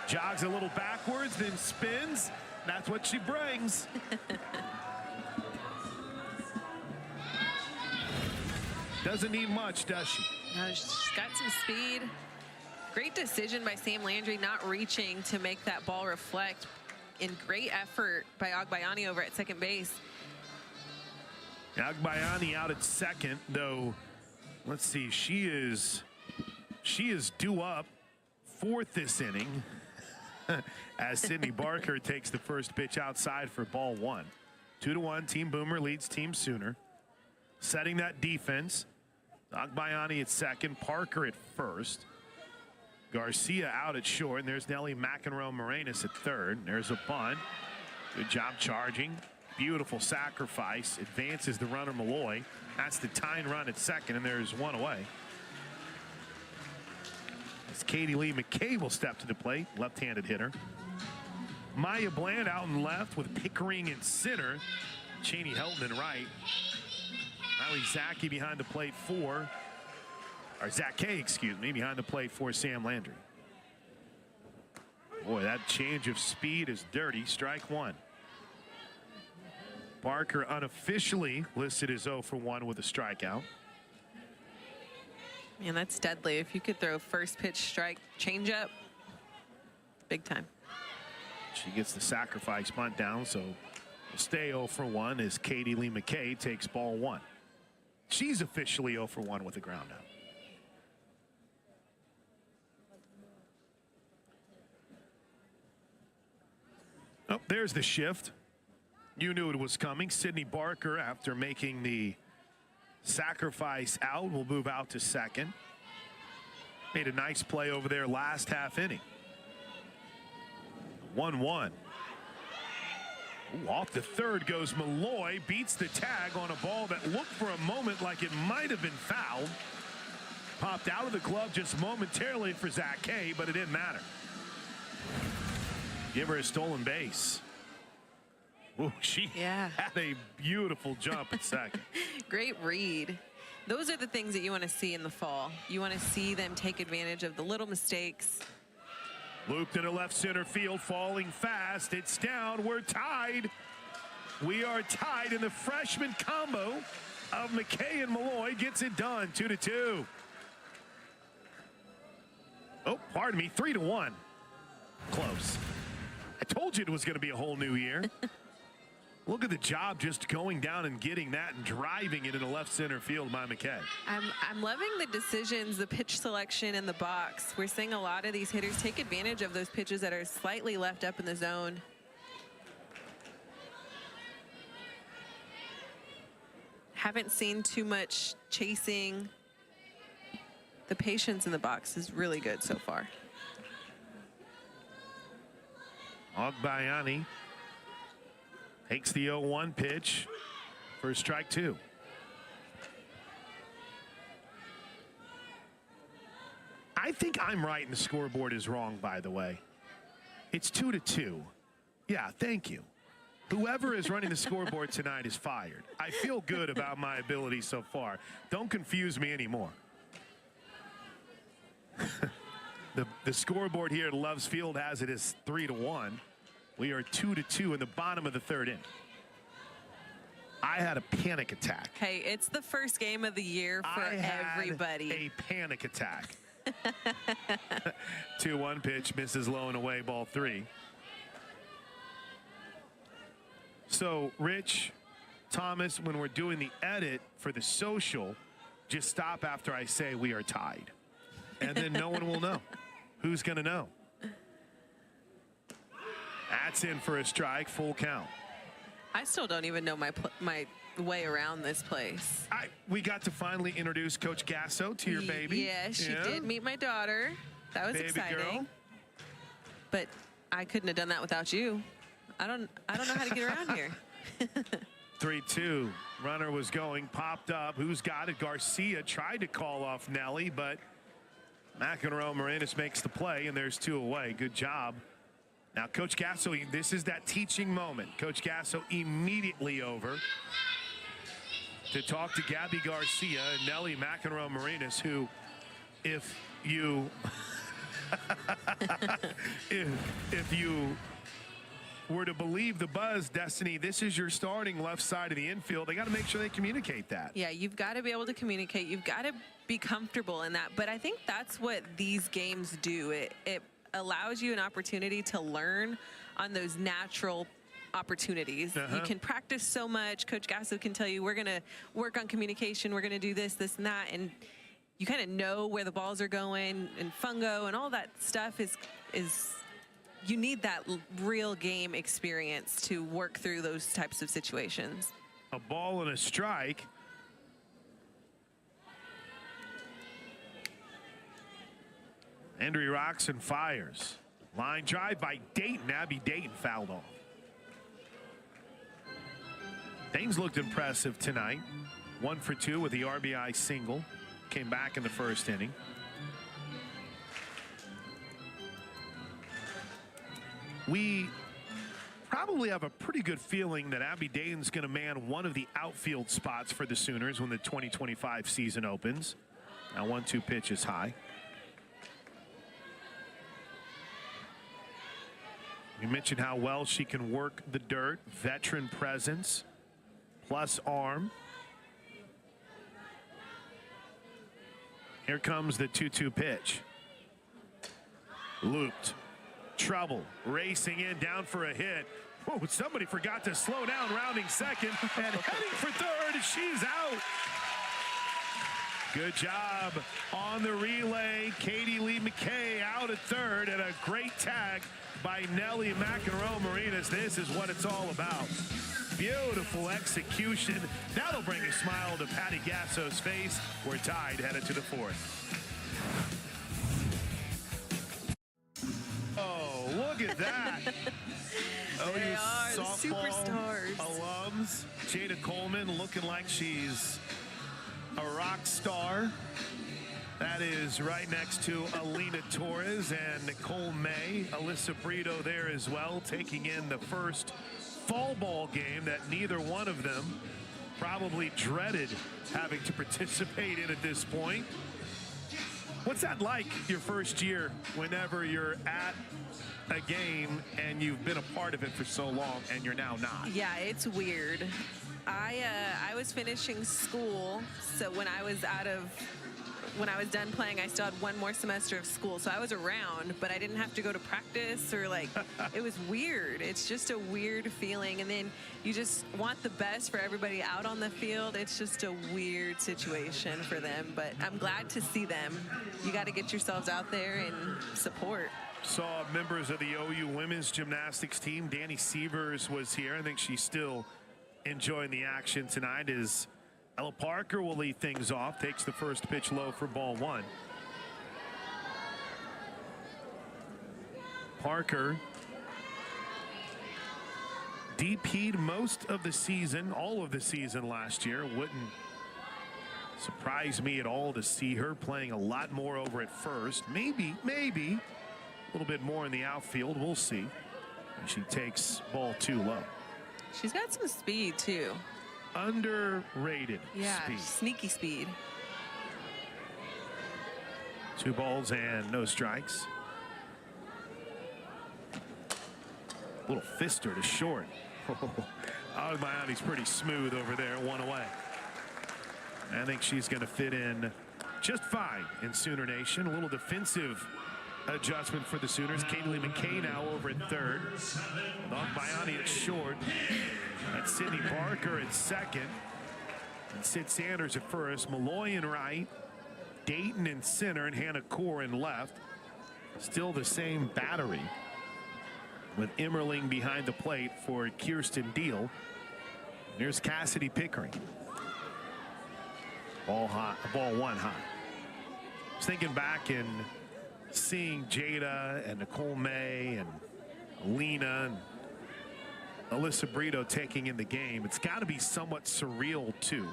Jogs a little backwards, then spins. That's what she brings. Doesn't need much, does she? No, she's got some speed. Great decision by Sam Landry not reaching to make that ball reflect. In great effort by Agbayani over at second base. Agbayani out at second, though. Let's see, she is due up fourth this inning as Sydney Barker takes the first pitch outside for ball one. 2-1, Team Boomer leads Team Sooner. Setting that defense. Agbayani at second, Parker at first. Garcia out at short, and there's Nelly McEnroe-Morenas at third. There's a bunt. Good job charging. Beautiful sacrifice. Advances the runner Malloy. That's the tying run at second, and there's one away. As Katie Lee McKay will step to the plate, left-handed hitter. Maya Bland out in left with Pickering in center. Cheney Helton in right. Riley Zaki behind the plate for, or Zake, excuse me, behind the plate for Sam Landry. Boy, that change of speed is dirty. Strike one. Barker unofficially listed as 0 for 1 with a strikeout. Man, that's deadly. If you could throw first pitch strike, change up, big time. She gets the sacrifice bunt down, so we'll stay 0 for 1 as Katie Lee McKay takes ball one. She's officially 0 for 1 with a ground out. Oh, there's the shift. You knew it was coming. Sydney Barker, after making the sacrifice out, will move out to second. Made a nice play over there last half inning. 1-1. Ooh, off the third goes Malloy, beats the tag on a ball that looked for a moment like it might have been fouled. Popped out of the glove just momentarily for Zach Kay, but it didn't matter. Give her a stolen base. Ooh, she had a beautiful jump at second. Great read. Those are the things that you want to see in the fall. You want to see them take advantage of the little mistakes. Looped into left center field, falling fast. It's down. We're tied. We are tied, and the freshman combo of McKay and Malloy gets it done. 2-2. Oh, pardon me. 3-1. Close. I told you it was going to be a whole new year. Look at the job just going down and getting that and driving it into left center field by McKay. I'm loving the decisions, the pitch selection in the box. We're seeing a lot of these hitters take advantage of those pitches that are slightly left up in the zone. Haven't seen too much chasing. The patience in the box is really good so far. Agbayani takes the 0-1 pitch for strike two. I think I'm right and the scoreboard is wrong, by the way. It's 2-2. Yeah, thank you. Whoever is running the scoreboard tonight is fired. I feel good about my ability so far. Don't confuse me anymore. The scoreboard here at Loves Field has it as 3-1. We are 2-2 in the bottom of the third inning. I had a panic attack. Hey, it's the first game of the year for everybody. A panic attack. 2-1 pitch, misses low and away, ball three. So, Rich, Thomas, when we're doing the edit for the social, just stop after I say we are tied. And then no one will know. Who's going to know? That's in for a strike, full count. I still don't even know my way around this place. We got to finally introduce Coach Gasso to your baby. Yeah, she did meet my daughter. That was baby exciting. Girl. But I couldn't have done that without you. I don't know how to get around here. 3-2. Runner was going, popped up. Who's got it? Garcia tried to call off Nelly, but McEnroe Marinas makes the play, and there's 2 away. Good job. Now, Coach Gasso, this is that teaching moment. Coach Gasso immediately over to talk to Gabby Garcia and Nelly McEnroe Marinas, who, if you if you were to believe the buzz, Destiny, this is your starting left side of the infield. They got to make sure they communicate that. Yeah, you've got to be able to communicate. You've got to be comfortable in that. But I think that's what these games do. It allows you an opportunity to learn on those natural opportunities. You can practice so much. Coach Gasso can tell you, we're going to work on communication. We're going to do this, this, and that. And you kind of know where the balls are going, and fungo and all that stuff is you need that real game experience to work through those types of situations. A ball and a strike. Andrea rocks and fires. Line drive by Dayton. Abby Dayton fouled off. Dayton's looked impressive tonight. 1 for 2 with the RBI single. Came back in the first inning. We probably have a pretty good feeling that Abby Dayton's going to man one of the outfield spots for the Sooners when the 2025 season opens. Now 1-2 pitch is high. You mentioned how well she can work the dirt. Veteran presence plus arm. Here comes the 2-2 pitch. Looped. Trouble. Racing in, down for a hit. Whoa, somebody forgot to slow down, rounding second, and heading for third. She's out. Good job on the relay. Katie Lee McKay out at third, and a great tag by Nelly McEnroe Marinas. This is what it's all about. Beautiful execution. That'll bring a smile to Patty Gasso's face. We're tied, headed to the 4th. Oh, look at that. They are the softball superstars. Alums. Jada Coleman looking like she's a rock star. That is right next to Alina Torres and Nicole May. Alyssa Brito there as well, taking in the first fall ball game that neither one of them probably dreaded having to participate in at this point. What's that like, your first year, whenever you're at a game and you've been a part of it for so long and you're now not? Yeah, it's weird. I was finishing school, so when I was done playing, I still had 1 more semester of school, so I was around, but I didn't have to go to practice or like, it was weird. It's just a weird feeling, and then you just want the best for everybody out on the field. It's just a weird situation for them, but I'm glad to see them. You got to get yourselves out there and support. Saw members of the OU women's gymnastics team. Danny Sievers was here. I think she's still enjoying the action tonight as Ella Parker will lead things off. Takes the first pitch low for ball 1. Parker DP'd most of the season, all of the season last year. Wouldn't surprise me at all to see her playing a lot more over at first. Maybe a little bit more in the outfield. We'll see. And she takes ball 2 low. She's got some speed too. Underrated speed. Sneaky speed. 2 balls and no strikes. Little fister to short. Agbayani's pretty smooth over there. 1 away. I think she's going to fit in just fine in Sooner Nation. A little defensive adjustment for the Sooners. Kaylee McKay now over at third. Agbayani at short. That's Sydney Parker at second. And Sid Sanders at first. Malloy in right. Dayton in center, and Hannah Core in left. Still the same battery, with Emmerling behind the plate for Kirsten Deal. There's Cassidy Pickering. Ball 1 high. I was thinking back and seeing Jada and Nicole May and Alina and Alyssa Brito taking in the game. It's got to be somewhat surreal too.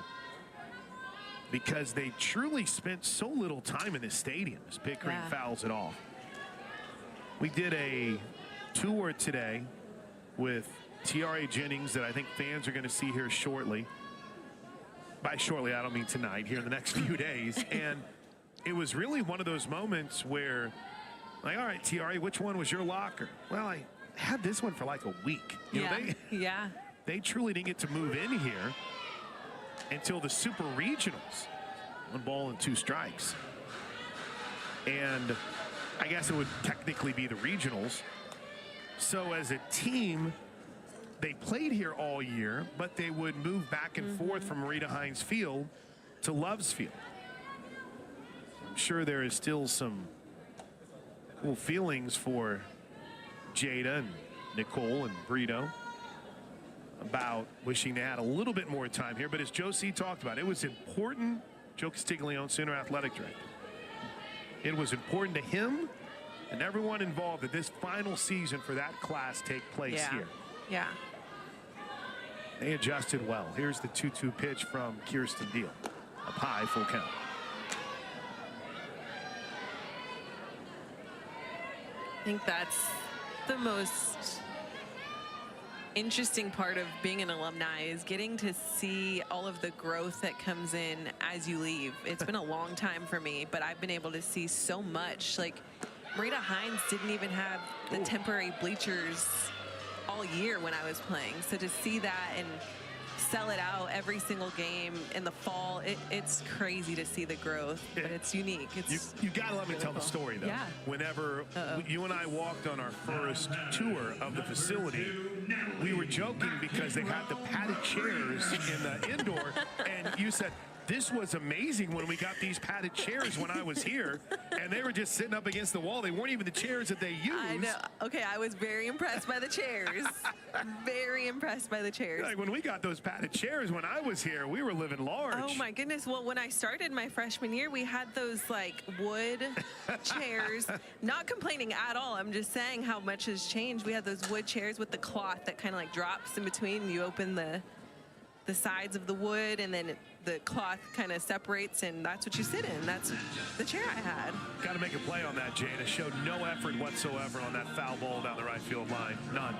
because they truly spent so little time in this stadium as Pickering fouls it off. We did a tour today with T.R.A. Jennings that I think fans are going to see here shortly. By shortly, I don't mean tonight, here in the next few days. And it was really one of those moments where, like, all right, T.R.A., which one was your locker? Well, I had this one for like a week. You know, they truly didn't get to move in here until the Super Regionals. 1 ball and 2 strikes. And I guess it would technically be the regionals. So as a team, they played here all year, but they would move back and forth from Marita Hines Field to Loves Field. I'm sure there is still some cool feelings for Jada and Nicole and Brito about wishing they had a little bit more time here. But as Joe C. talked about, it was important. Joe Castiglione, Sooner Athletic Director. It was important to him and everyone involved that this final season for that class take place here. Yeah. They adjusted well. Here's the 2-2 pitch from Kirsten Deal. Up high, full count. I think that's the most interesting part of being an alumni is getting to see all of the growth that comes in as you leave. It's been a long time for me, but I've been able to see so much. Like, Marita Hines didn't even have the temporary bleachers all year when I was playing. So to see that and sell it out every single game in the fall, it's crazy to see the growth, but it's unique. You gotta let me tell the story though. Yeah. Whenever you and I walked on our first tour of the facility, we were joking because they had the padded chairs in the indoor, and you said, this was amazing when we got these padded chairs when I was here, and they were just sitting up against the wall. They weren't even the chairs that they used. I know. Okay, I was very impressed by the chairs. Very impressed by the chairs. Like when we got those padded chairs when I was here, we were living large. Oh my goodness. Well, when I started my freshman year, we had those like wood chairs. Not complaining at all. I'm just saying how much has changed. We had those wood chairs with the cloth that kind of like drops in between. You open the sides of the wood, and then the cloth kind of separates, and that's what you sit in. That's the chair I had. Got to make a play on that, Jada. Showed no effort whatsoever on that foul ball down the right field line. None.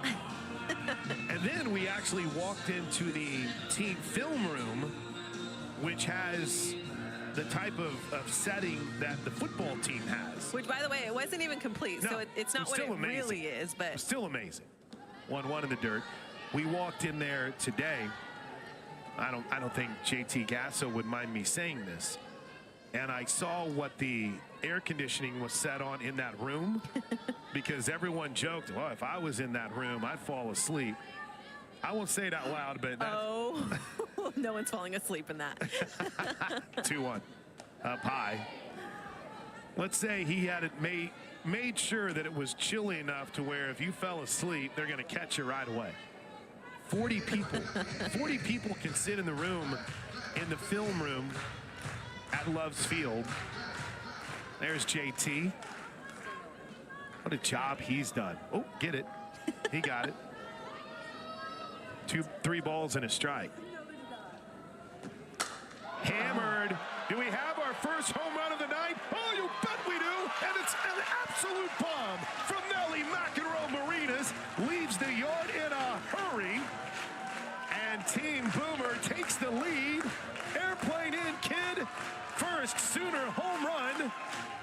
And then we actually walked into the team film room, which has the type of setting that the football team has. Which, by the way, it wasn't even complete, No, so it's not what it really is. But still amazing. 1-1 in the dirt. We walked in there today. I don't think JT Gasso would mind me saying this. And I saw what the air conditioning was set on in that room because everyone joked, well, if I was in that room, I'd fall asleep. I won't say it out loud, but oh, no one's falling asleep in that. 2-1 up high. Let's say he had it made sure that it was chilly enough to where if you fell asleep, they're going to catch you right away. 40 people can sit in the room, in the film room at Loves Field. There's JT. What a job he's done. Oh, get it. He got it. 3 balls and a strike. Hammered. Do we have our first home run of the night? Oh, you bet we do. And it's an absolute bomb from Nellie McEnroe Marinas. Leaves the yard in a hurry. And Team Boomer takes the lead. Airplane in, kid. First Sooner home run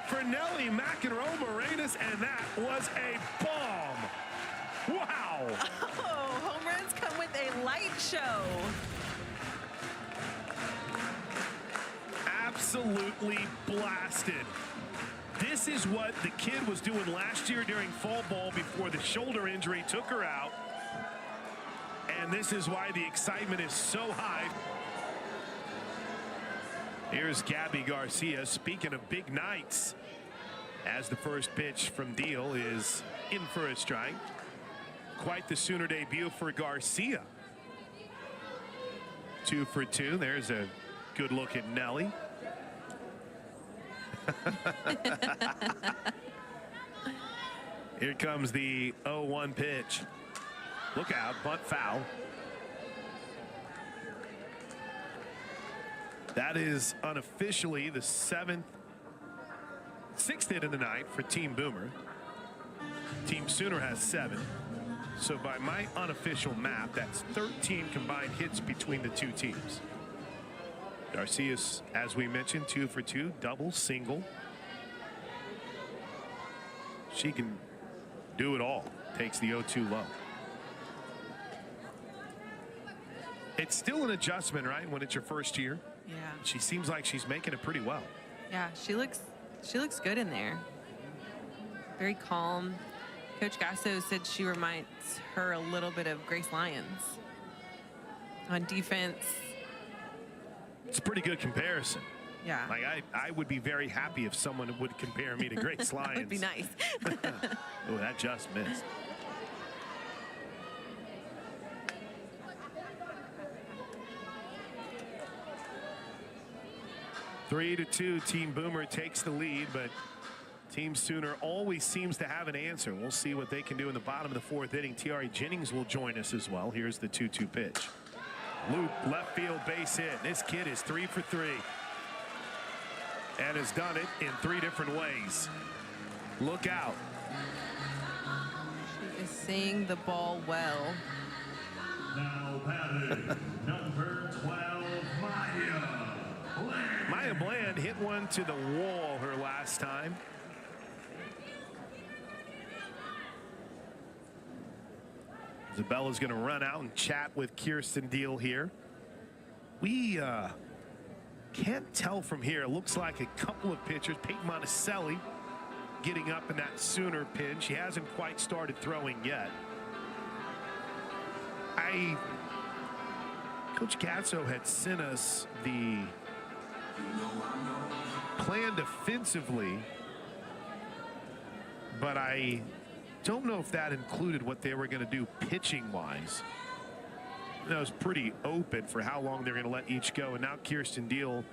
for Nellie McEnroe Marinas, and that was a bomb. Wow. Oh, home runs come with a light show. Absolutely blasted. This is what the kid was doing last year during fall ball before the shoulder injury took her out. And this is why the excitement is so high. Here's Gabby Garcia, speaking of big nights, as the first pitch from Deal is in for a strike. Quite the Sooner debut for Garcia. 2 for 2. There's a good look at Nellie. Here comes the 0-1 pitch. Look out, bunt foul. That is unofficially the sixth hit of the night for Team Boomer. Team Sooner has 7. So by my unofficial map, that's 13 combined hits between the two teams. Garcia's, as we mentioned, 2 for 2, double, single. She can do it all. Takes the 0-2 low. It's still an adjustment, right, when it's your first year? Yeah. She seems like she's making it pretty well. Yeah, she looks good in there. Very calm. Coach Gasso said she reminds her a little bit of Grace Lyons on defense. It's a pretty good comparison. Yeah. Like I would be very happy if someone would compare me to Grace Lyons. That would be nice. Oh, that just missed. Three to 2, Team Boomer takes the lead, but Team Sooner always seems to have an answer. We'll see what they can do in the bottom of the 4th inning. Tiare Jennings will join us as well. Here's the 2-2 pitch. Loop, left field, base hit. This kid is 3 for 3 and has done it in 3 different ways. Look out. She is seeing the ball well. Now batting, number 12, Maya Bland hit one to the wall her last time. Isabella's going to run out and chat with Kirsten Deal here. We can't tell from here. It looks like a couple of pitchers. Peyton Monticelli getting up in that Sooner pin. She hasn't quite started throwing yet. Coach Gatso had sent us the plan defensively, but I don't know if that included what they were going to do pitching wise. That was pretty open for how long they're going to let each go. And now Kirsten Deal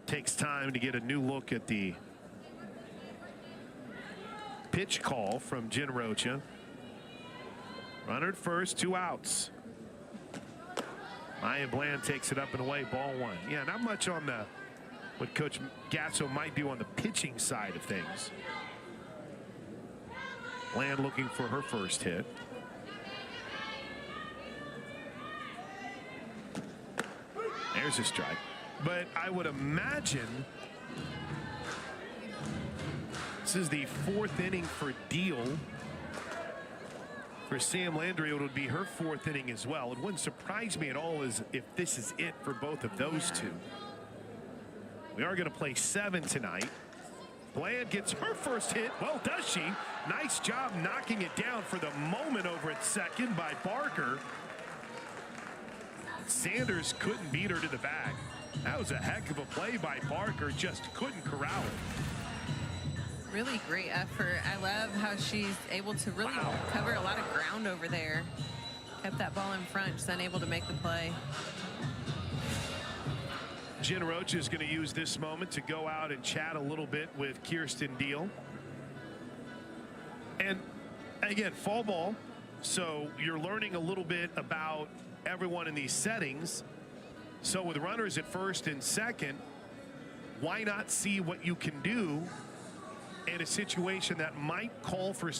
takes time to get a new look at the pitch call from Jen Rocha. Runner at first, 2 outs. Maya Bland takes it up and away, ball 1. Yeah, not much on the what Coach Gatso might do on the pitching side of things. Bland looking for her first hit. There's a strike. But I would imagine this is the 4th inning for Deal. For Sam Landry, it would be her 4th inning as well. It wouldn't surprise me at all as if this is it for both of those two. We are going to play 7 tonight. Bland gets her first hit. Well, does she? Nice job knocking it down for the moment over at second by Barker. Sanders couldn't beat her to the bag. That was a heck of a play by Barker. Just couldn't corral it. Really great effort. I love how she's able to really cover a lot of ground over there. Kept that ball in front, just unable to make the play. Jen Roach is going to use this moment to go out and chat a little bit with Kirsten Deal. And again, fall ball, so you're learning a little bit about everyone in these settings. So with runners at first and second, why not see what you can do in a situation that might call for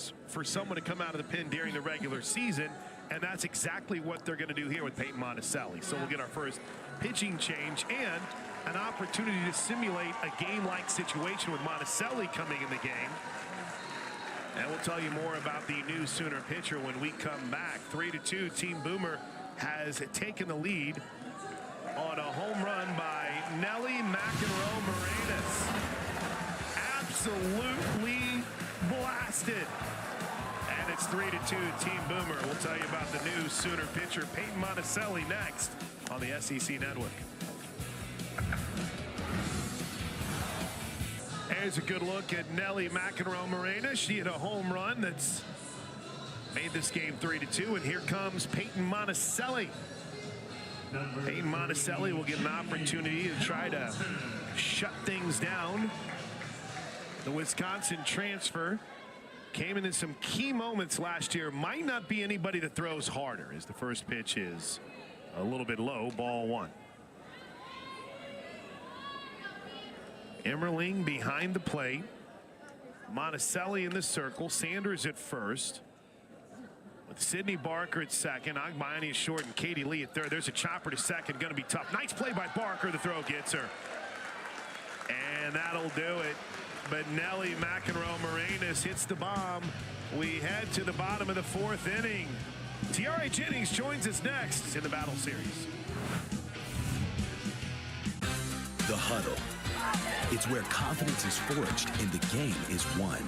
someone to come out of the pen during the regular season? And that's exactly what they're going to do here with Peyton Monticelli. So we'll get our first pitching change and an opportunity to simulate a game-like situation with Monticelli coming in the game. And we'll tell you more about the new Sooner pitcher when we come back. 3-2, Team Boomer has taken the lead on a home run by Nellie McEnroe Morenas. Absolutely blasted. And it's 3-2, Team Boomer. We'll tell you about the new Sooner pitcher, Peyton Monticelli, next on the SEC Network. There's a good look at Nellie McEnroe Morena. She hit a home run that's made this game 3-2. And here comes Peyton Monticelli. Peyton Monticelli will get an opportunity to try to shut things down. The Wisconsin transfer came in some key moments last year. Might not be anybody that throws harder, as the first pitch is a little bit low, ball 1. Emmerling behind the plate. Monticelli in the circle. Sanders at first. With Sydney Barker at second. Agbayani is short and Katie Lee at third. There's a chopper to second. Going to be tough. Nice play by Barker. The throw gets her. And that'll do it. But Nellie McEnroe-Moranis hits the bomb. We head to the bottom of the fourth inning. Tiare Jennings joins us next in the Battle Series. The Huddle. It's where confidence is forged and the game is won.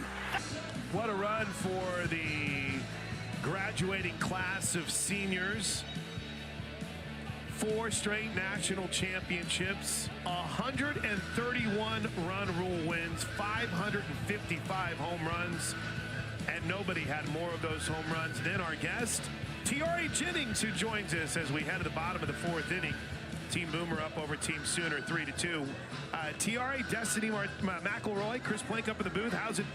What a run for the graduating class of seniors. 4 straight national championships, 131 run rule wins, 555 home runs, and nobody had more of those home runs than our guest, Tiare Jennings, who joins us as we head to the bottom of the fourth inning. Team Boomer up over Team Sooner 3-2. Tiare, Destiny McElroy, Chris Plank up in the booth. How's it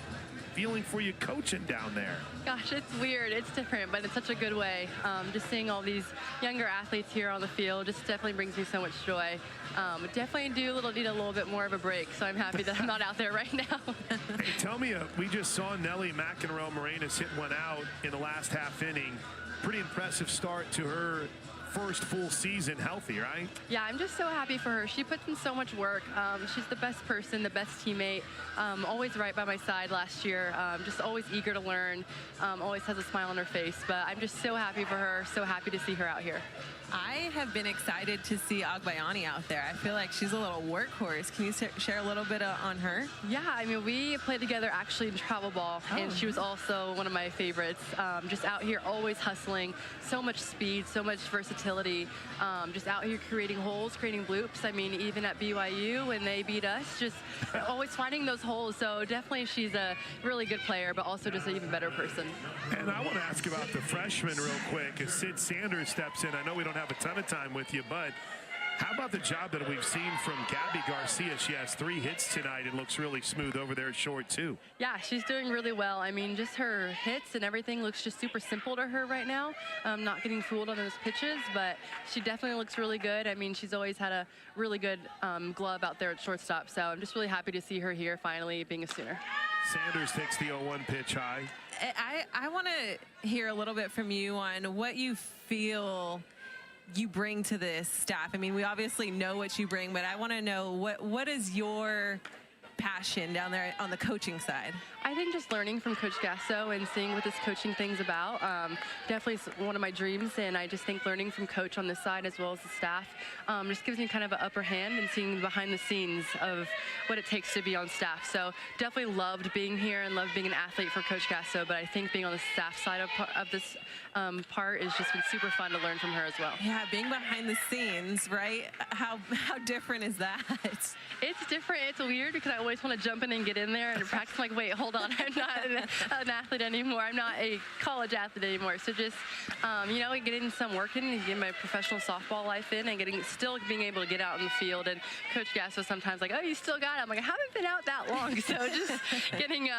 feeling for you coaching down there? Gosh, it's weird. It's different, but in such a good way. Just seeing all these younger athletes here on the field just definitely brings me so much joy. Definitely need a little bit more of a break, so I'm happy that I'm not out there right now. Hey, tell me, we just saw Nellie McEnroe-Moranis hit one out in the last half inning. Pretty impressive start to her first full season healthy, right? Yeah, I'm just so happy for her. She puts in so much work. She's the best person, the best teammate, always right by my side last year, just always eager to learn, always has a smile on her face. But I'm just so happy for her, so happy to see her out here. I have been excited to see Agbayani out there. I feel like she's a little workhorse. Can you share a little bit on her? Yeah, I mean, we played together actually in travel ball, and she was also one of my favorites. Just out here always hustling, so much speed, so much versatility, just out here creating holes, creating bloops. I mean, even at BYU when they beat us, just always finding those holes. So definitely she's a really good player, but also just an even better person. And I want to ask about the freshman real quick as Sid Sanders steps in. I know we don't have a ton of time with you, but how about the job that we've seen from Gabby Garcia? She has 3 hits tonight and looks really smooth over there at short too. Yeah, she's doing really well. I mean, just her hits and everything looks just super simple to her right now. Not getting fooled on those pitches, but she definitely looks really good. I mean, she's always had a really good glove out there at shortstop, so I'm just really happy to see her here finally being a Sooner. Sanders takes the 0-1 pitch high. I want to hear a little bit from you on what you feel you bring to this staff. I mean, we obviously know what you bring, but I want to know what is your passion down there on the coaching side? I think just learning from Coach Gasso and seeing what this coaching thing's about. Definitely one of my dreams, and I just think learning from Coach on this side as well as the staff just gives me kind of an upper hand and seeing behind the scenes of what it takes to be on staff. So definitely loved being here and loved being an athlete for Coach Gasso, but I think being on the staff side of this part has just been super fun to learn from her as well. Yeah, being behind the scenes, right? How different is that? It's different. It's weird because I always want to jump in and get in there and practice. Like, wait, hold on, I'm not an athlete anymore. I'm not a college athlete anymore. So just, you know, getting some work in and getting my professional softball life in and still being able to get out in the field. And Coach Gasso sometimes like, oh, you still got it. I'm like, I haven't been out that long. So just getting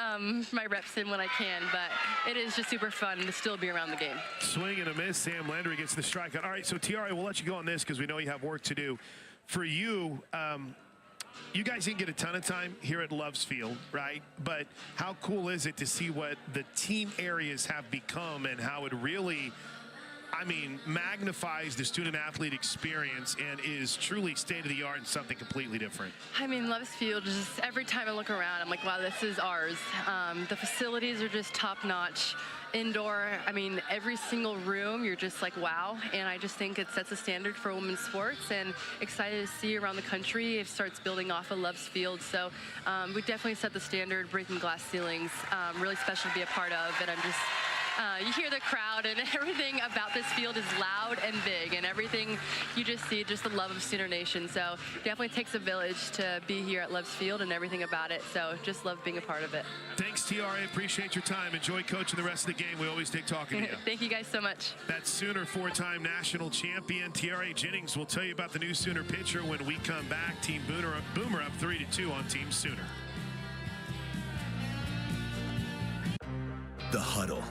my reps in when I can. But it is just super fun to still be around the game. Swing and a miss. Sam Landry gets the strikeout. All right, so Tiare, we'll let you go on this because we know you have work to do. For you, you guys didn't get a ton of time here at Loves Field, right? But how cool is it to see what the team areas have become and how it really, I mean, magnifies the student-athlete experience and is truly state-of-the-art and something completely different? I mean, Loves Field, just every time I look around, I'm like, wow, this is ours. The facilities are just top-notch. Indoor, I mean, every single room, you're just like, wow. And I just think it sets a standard for women's sports, and excited to see around the country it starts building off of Loves Field. So we definitely set the standard, breaking glass ceilings, really special to be a part of. And I'm just, you hear the crowd, and everything about this field is loud and big, and everything you just see, just the love of Sooner Nation. So definitely takes a village to be here at Loves Field and everything about it. So just love being a part of it. Thanks, Tiare. Appreciate your time. Enjoy coaching the rest of the game. We always take talking to you. Thank you guys so much. That's Sooner 4-time national champion Tiare Jennings. We'll tell you about the new Sooner pitcher when we come back. Team Boomer up 3-2 on Team Sooner. The Huddle.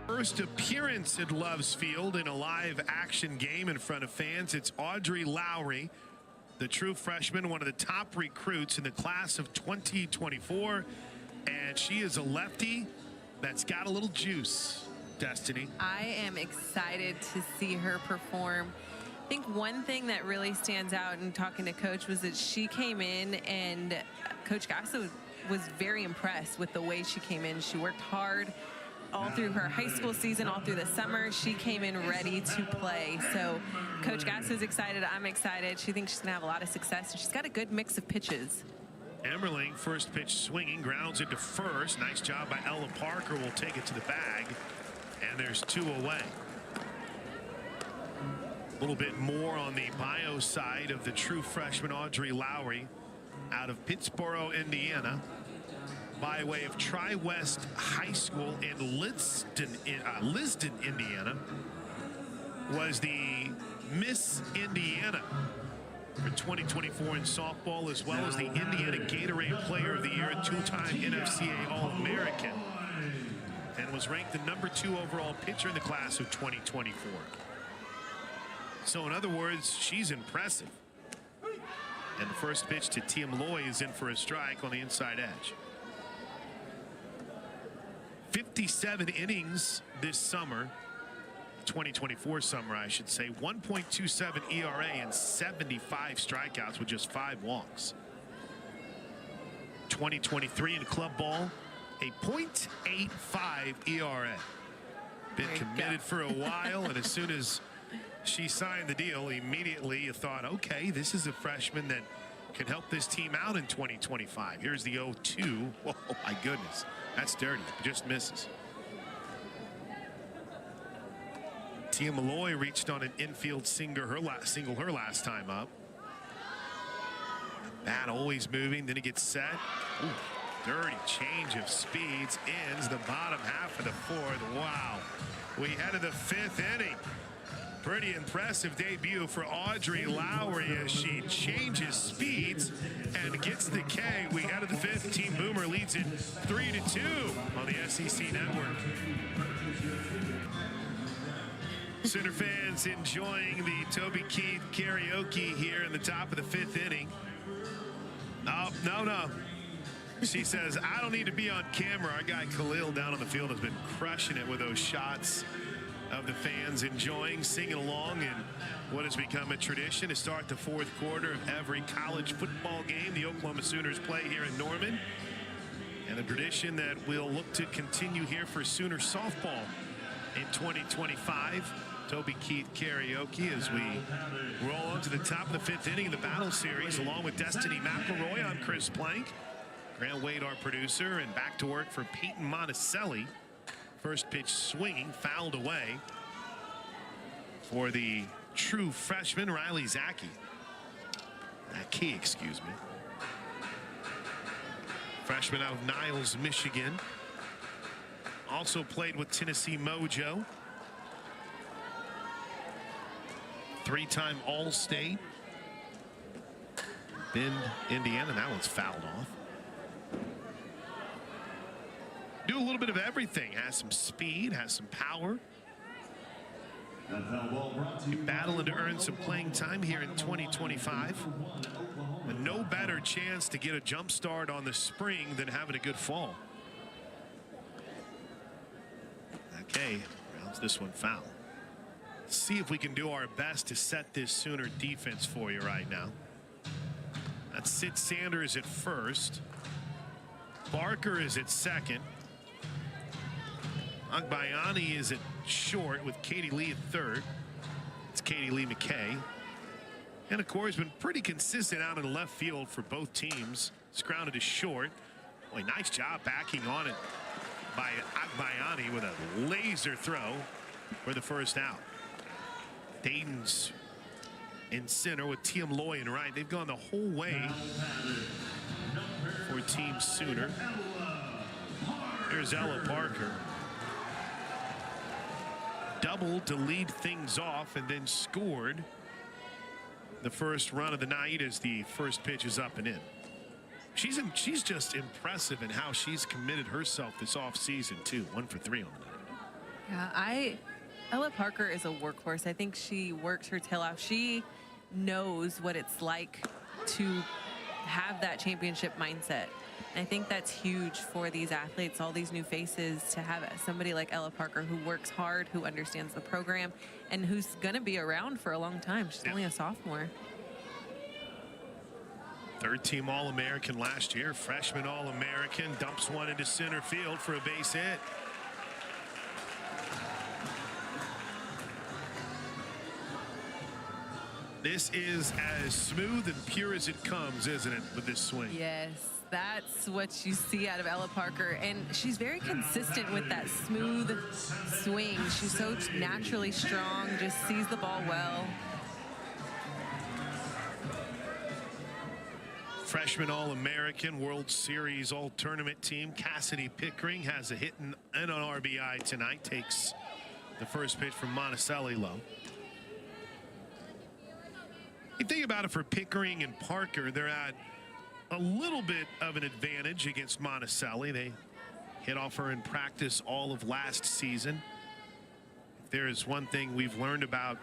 First appearance at Loves Field in a live action game in front of fans. It's Audrey Lowry, the true freshman, one of the top recruits in the class of 2024. And she is a lefty that's got a little juice, Destiny. I am excited to see her perform. I think one thing that really stands out in talking to Coach was that she came in, and Coach Gasso was very impressed with the way she came in. She worked hard all through her high school season, all through the summer. She came in ready to play. So Coach Gasso's excited. I'm excited. She thinks she's going to have a lot of success, and she's got a good mix of pitches. Emmerling, first pitch swinging, grounds into first. Nice job by Ella Parker. Will take it to the bag, and there's 2 away. A little bit more on the bio side of the true freshman Audrey Lowry out of Pittsboro, Indiana, by way of Tri-West High School in Liston, Indiana. Was the Miss Indiana for 2024 in softball, as well as the Indiana Gatorade Player of the Year, a 2-time NFCA All-American, and was ranked the #2 overall pitcher in the class of 2024. So in other words, she's impressive. And the first pitch to Tia Malloy is in for a strike on the inside edge. 57 innings this summer, 2024 summer, I should say. 1.27 ERA and 75 strikeouts with just 5 walks. 2023 in club ball, a .85 ERA. Been committed for a while, and as soon as she signed the deal, immediately you thought, okay, this is a freshman that can help this team out in 2025. Here's the 0-2. Oh my goodness, that's dirty. Just misses. Tia Malloy reached on an infield single her last time up. Bat always moving, then he gets set. Ooh, dirty change of speeds, ends the bottom half of the 4th. Wow, we head to the 5th inning. Pretty impressive debut for Audrey Lowry as she changes speeds and gets the K. We head to the 5th. Team Boomer leads it 3-2 on the SEC Network. Sooner fans enjoying the Toby Keith karaoke here in the top of the 5th inning. Oh, no. She says, I don't need to be on camera. Our guy Khalil down on the field has been crushing it with those shots of the fans enjoying, singing along in what has become a tradition to start the 4th quarter of every college football game the Oklahoma Sooners play here in Norman. And a tradition that we'll look to continue here for Sooner softball in 2025. Toby Keith karaoke as we roll on to the top of the 5th inning of the battle series, along with Destiny McElroy. I'm Chris Plank. Grant Wade, our producer, and back to work for Peyton Monticelli. First pitch swinging, fouled away for the true freshman, Riley Zaki. Excuse me. Freshman out of Niles, Michigan. Also played with Tennessee Mojo. 3-time All-State. Bend, Indiana. That one's fouled off. Do a little bit of everything. Has some speed, has some power. Battling to earn some playing time here in 2025. And no better chance to get a jump start on the spring than having a good fall. Okay, rounds this one foul. See if we can do our best to set this Sooner defense for you right now. That's Sid Sanders at first. Barker is at second. Agbayani is at short with Katie Lee at third. It's Katie Lee McKay. And of course, been pretty consistent out in the left field for both teams. It's grounded to short. Boy, nice job backing on it by Agbayani with a laser throw for the first out. Dayton's in center with Tia Malloy in right. They've gone the whole way for Team Sooner. Here's Ella Parker. Doubled to lead things off and then scored the first run of the night as the first pitch is up and in. She's just impressive in how she's committed herself this offseason too. 1 for 3 on the night. Yeah, Ella Parker is a workhorse. I think she works her tail off. knows what it's like to have that championship mindset. And I think that's huge for these athletes, all these new faces, to have somebody like Ella Parker who works hard, who understands the program, and who's going to be around for a long time. She's only a sophomore. Third-team All-American last year, freshman All-American, dumps one into center field for a base hit. This is as smooth and pure as it comes, isn't it, with this swing? Yes, that's what you see out of Ella Parker, and she's very consistent with that smooth swing. She's so naturally strong, just sees the ball well. Freshman All-American, World Series All-Tournament team, Cassidy Pickering has a hit and an RBI tonight, takes the first pitch from Monticelli low. You think about it for Pickering and Parker, they're at a little bit of an advantage against Monticelli. They hit off her in practice all of last season. If there is one thing we've learned about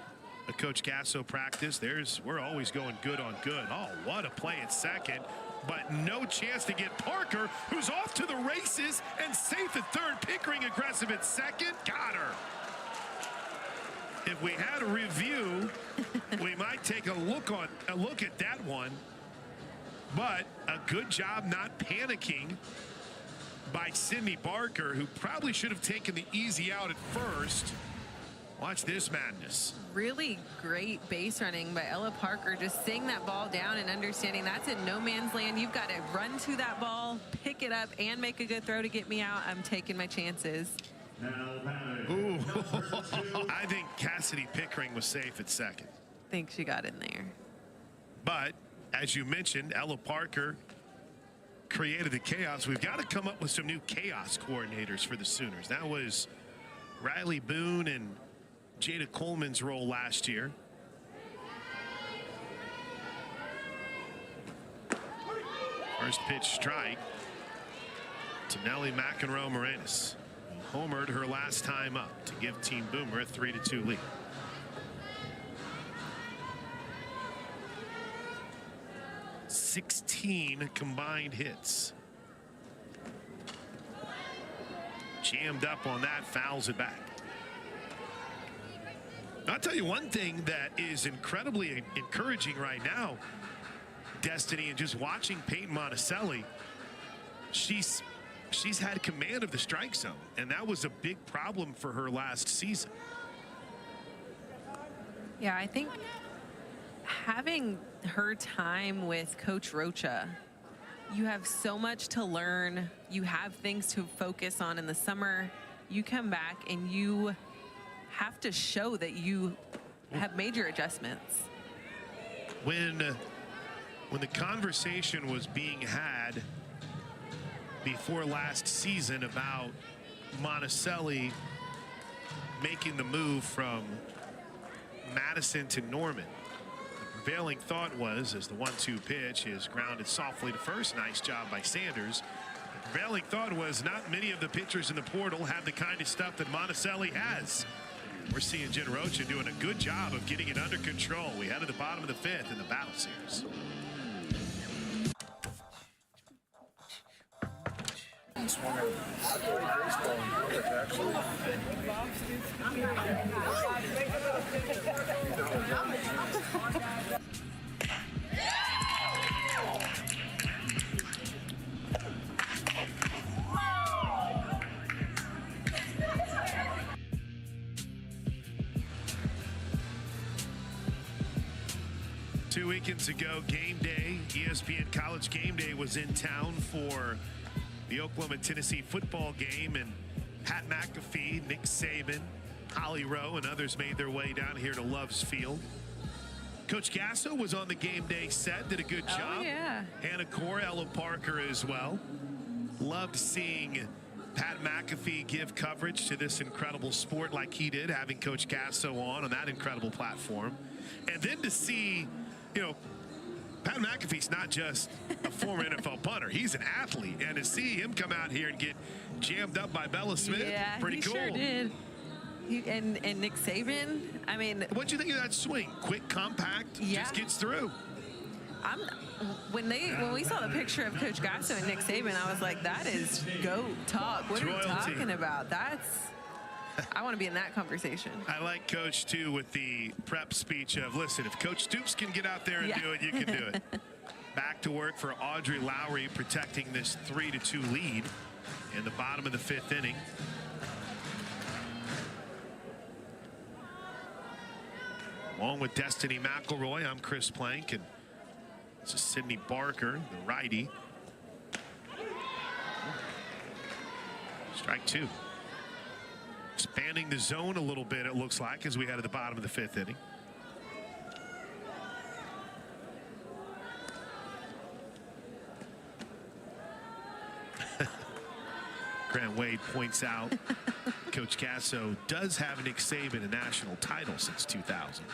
a Coach Gasso practice, we're always going good on good. Oh, what a play at second, but no chance to get Parker, who's off to the races and safe at third. Pickering aggressive at second, got her. If we had a review, we might take a look at that one. But a good job not panicking by Sydney Barker, who probably should have taken the easy out at first. Watch this madness. Really great base running by Ella Parker, just seeing that ball down and understanding that's in no man's land. You've got to run to that ball, pick it up, and make a good throw to get me out. I'm taking my chances. Ooh, I think Cassidy Pickering was safe at second. I think she got in there. But as you mentioned, Ella Parker created the chaos. We've got to come up with some new chaos coordinators for the Sooners. That was Riley Boone and Jada Coleman's role last year. First pitch strike to Nellie McEnroe-Moranis. Homered her last time up to give Team Boomer a 3-2 lead. (16) combined hits. Jammed up on that, fouls it back. I'll tell you one thing that is incredibly encouraging right now, Destiny, and just watching Peyton Monticelli, she's had command of the strike zone, and that was a big problem for her last season. Yeah, I think having her time with Coach Rocha, you have so much to learn. You have things to focus on in the summer. You come back and you have to show that you have made your adjustments. When the conversation was being had before last season about Monticelli making the move from Madison to Norman, the prevailing thought was, as the 1-2 pitch is grounded softly to first, nice job by Sanders, the prevailing thought was not many of the pitchers in the portal have the kind of stuff that Monticelli has. We're seeing Jen Rocha doing a good job of getting it under control. We head to the bottom of the fifth in the battle series. Two weekends ago, game day, ESPN College Game Day was in town for the Oklahoma-Tennessee football game, and Pat McAfee, Nick Saban, Holly Rowe, and others made their way down here to Love's Field. Coach Gasso was on the game day set, did a good job. Oh, yeah. Hannah Core, Ella Parker as well. Loved seeing Pat McAfee give coverage to this incredible sport like he did, having Coach Gasso on that incredible platform. And then to see, you know, Pat McAfee's not just a former NFL punter. He's an athlete. And to see him come out here and get jammed up by Bella Smith, yeah, pretty cool. Sure did. And Nick Saban, I mean, What'd you think of that swing? Quick, compact, Yeah. just gets through. when we saw the picture of Coach Gasso and Nick Saban, I was like, that is GOAT talk. What are you Royalty. talking about? I want to be in that conversation. I like Coach, too, with the prep speech of, listen, if Coach Stoops can get out there and Yeah. do it, you can do it. Back to work for Audrey Lowry, protecting this 3-2 lead in the bottom of the 5th inning. Along with Destiny McElroy, I'm Chris Plank, and this is Sydney Barker, the righty. Strike 2. Expanding the zone a little bit, it looks like, as we head to the bottom of the 5th inning. Grant Wade points out Coach Gasso does have Nick Saban a national title since 2000,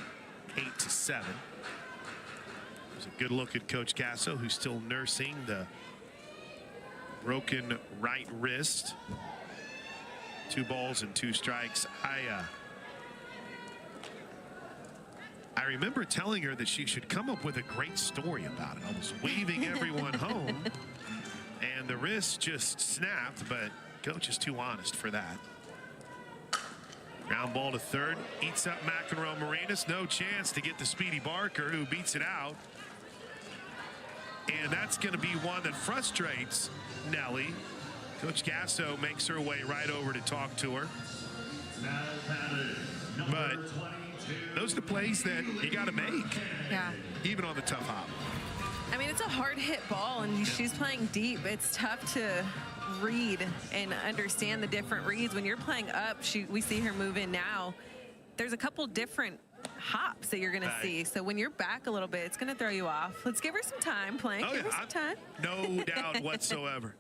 8-7. There's a good look at Coach Gasso, who's still nursing the broken right wrist. 2 balls and 2 strikes. I remember telling her that she should come up with a great story about it. I was waving everyone home, and the wrist just snapped, but Coach is too honest for that. Ground ball to third, eats up McEnroe Marinas. No chance to get to Speedy Barker, who beats it out. And that's going to be one that frustrates Nelly. Coach Gasso makes her way right over to talk to her. But those are the plays that you got to make. Yeah. Even on the tough hop. I mean, it's a hard hit ball, and she's playing deep. It's tough to read and understand the different reads. When you're playing up, we see her move in now. There's a couple different hops that you're going to see. So when you're back a little bit, it's going to throw you off. Let's give her some time, Plank. Give her some time. No doubt whatsoever.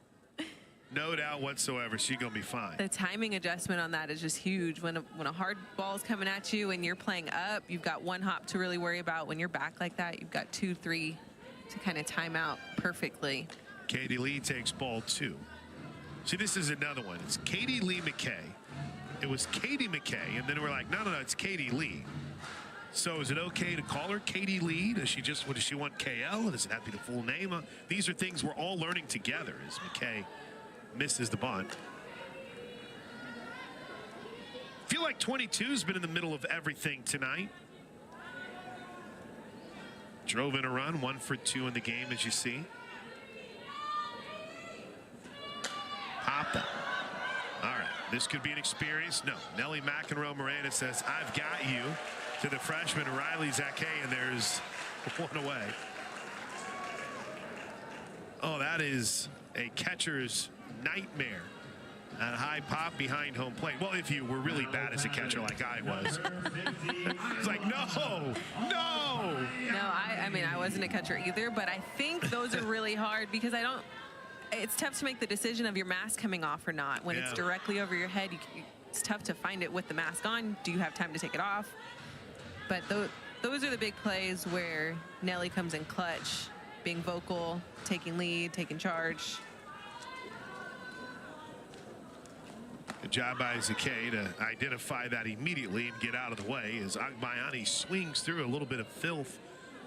No doubt whatsoever. She's going to be fine. The timing adjustment on that is just huge. When a hard ball is coming at you and you're playing up, you've got 1 hop to really worry about. When you're back like that, you've got 2, 3 to kind of time out perfectly. Katie Lee takes ball 2. See, this is another one. It's Katie Lee McKay. It was Katie McKay, and then we're like, no, it's Katie Lee. So is it okay to call her Katie Lee? Does she want KL? Does it have to be the full name? These are things we're all learning together as McKay misses the bunt. Feel like 22's been in the middle of everything tonight. Drove in a run, 1 for 2 in the game, as you see. Popped up. All right, this could be an experience. No, Nelly McEnroe Miranda says, I've got you, to the freshman Riley Zake, and there's 1 away. Oh, that is a catcher's nightmare. That high pop behind home plate. Well, if you were really bad as a catcher like I was. It's like, no. No, I mean, I wasn't a catcher either, but I think those are really hard because it's tough to make the decision of your mask coming off or not. When it's directly over your head, it's tough to find it with the mask on. Do you have time to take it off? But those are the big plays where Nelly comes in clutch, being vocal, taking lead, taking charge. Good job by Zakay to identify that immediately and get out of the way as Agbayani swings through a little bit of filth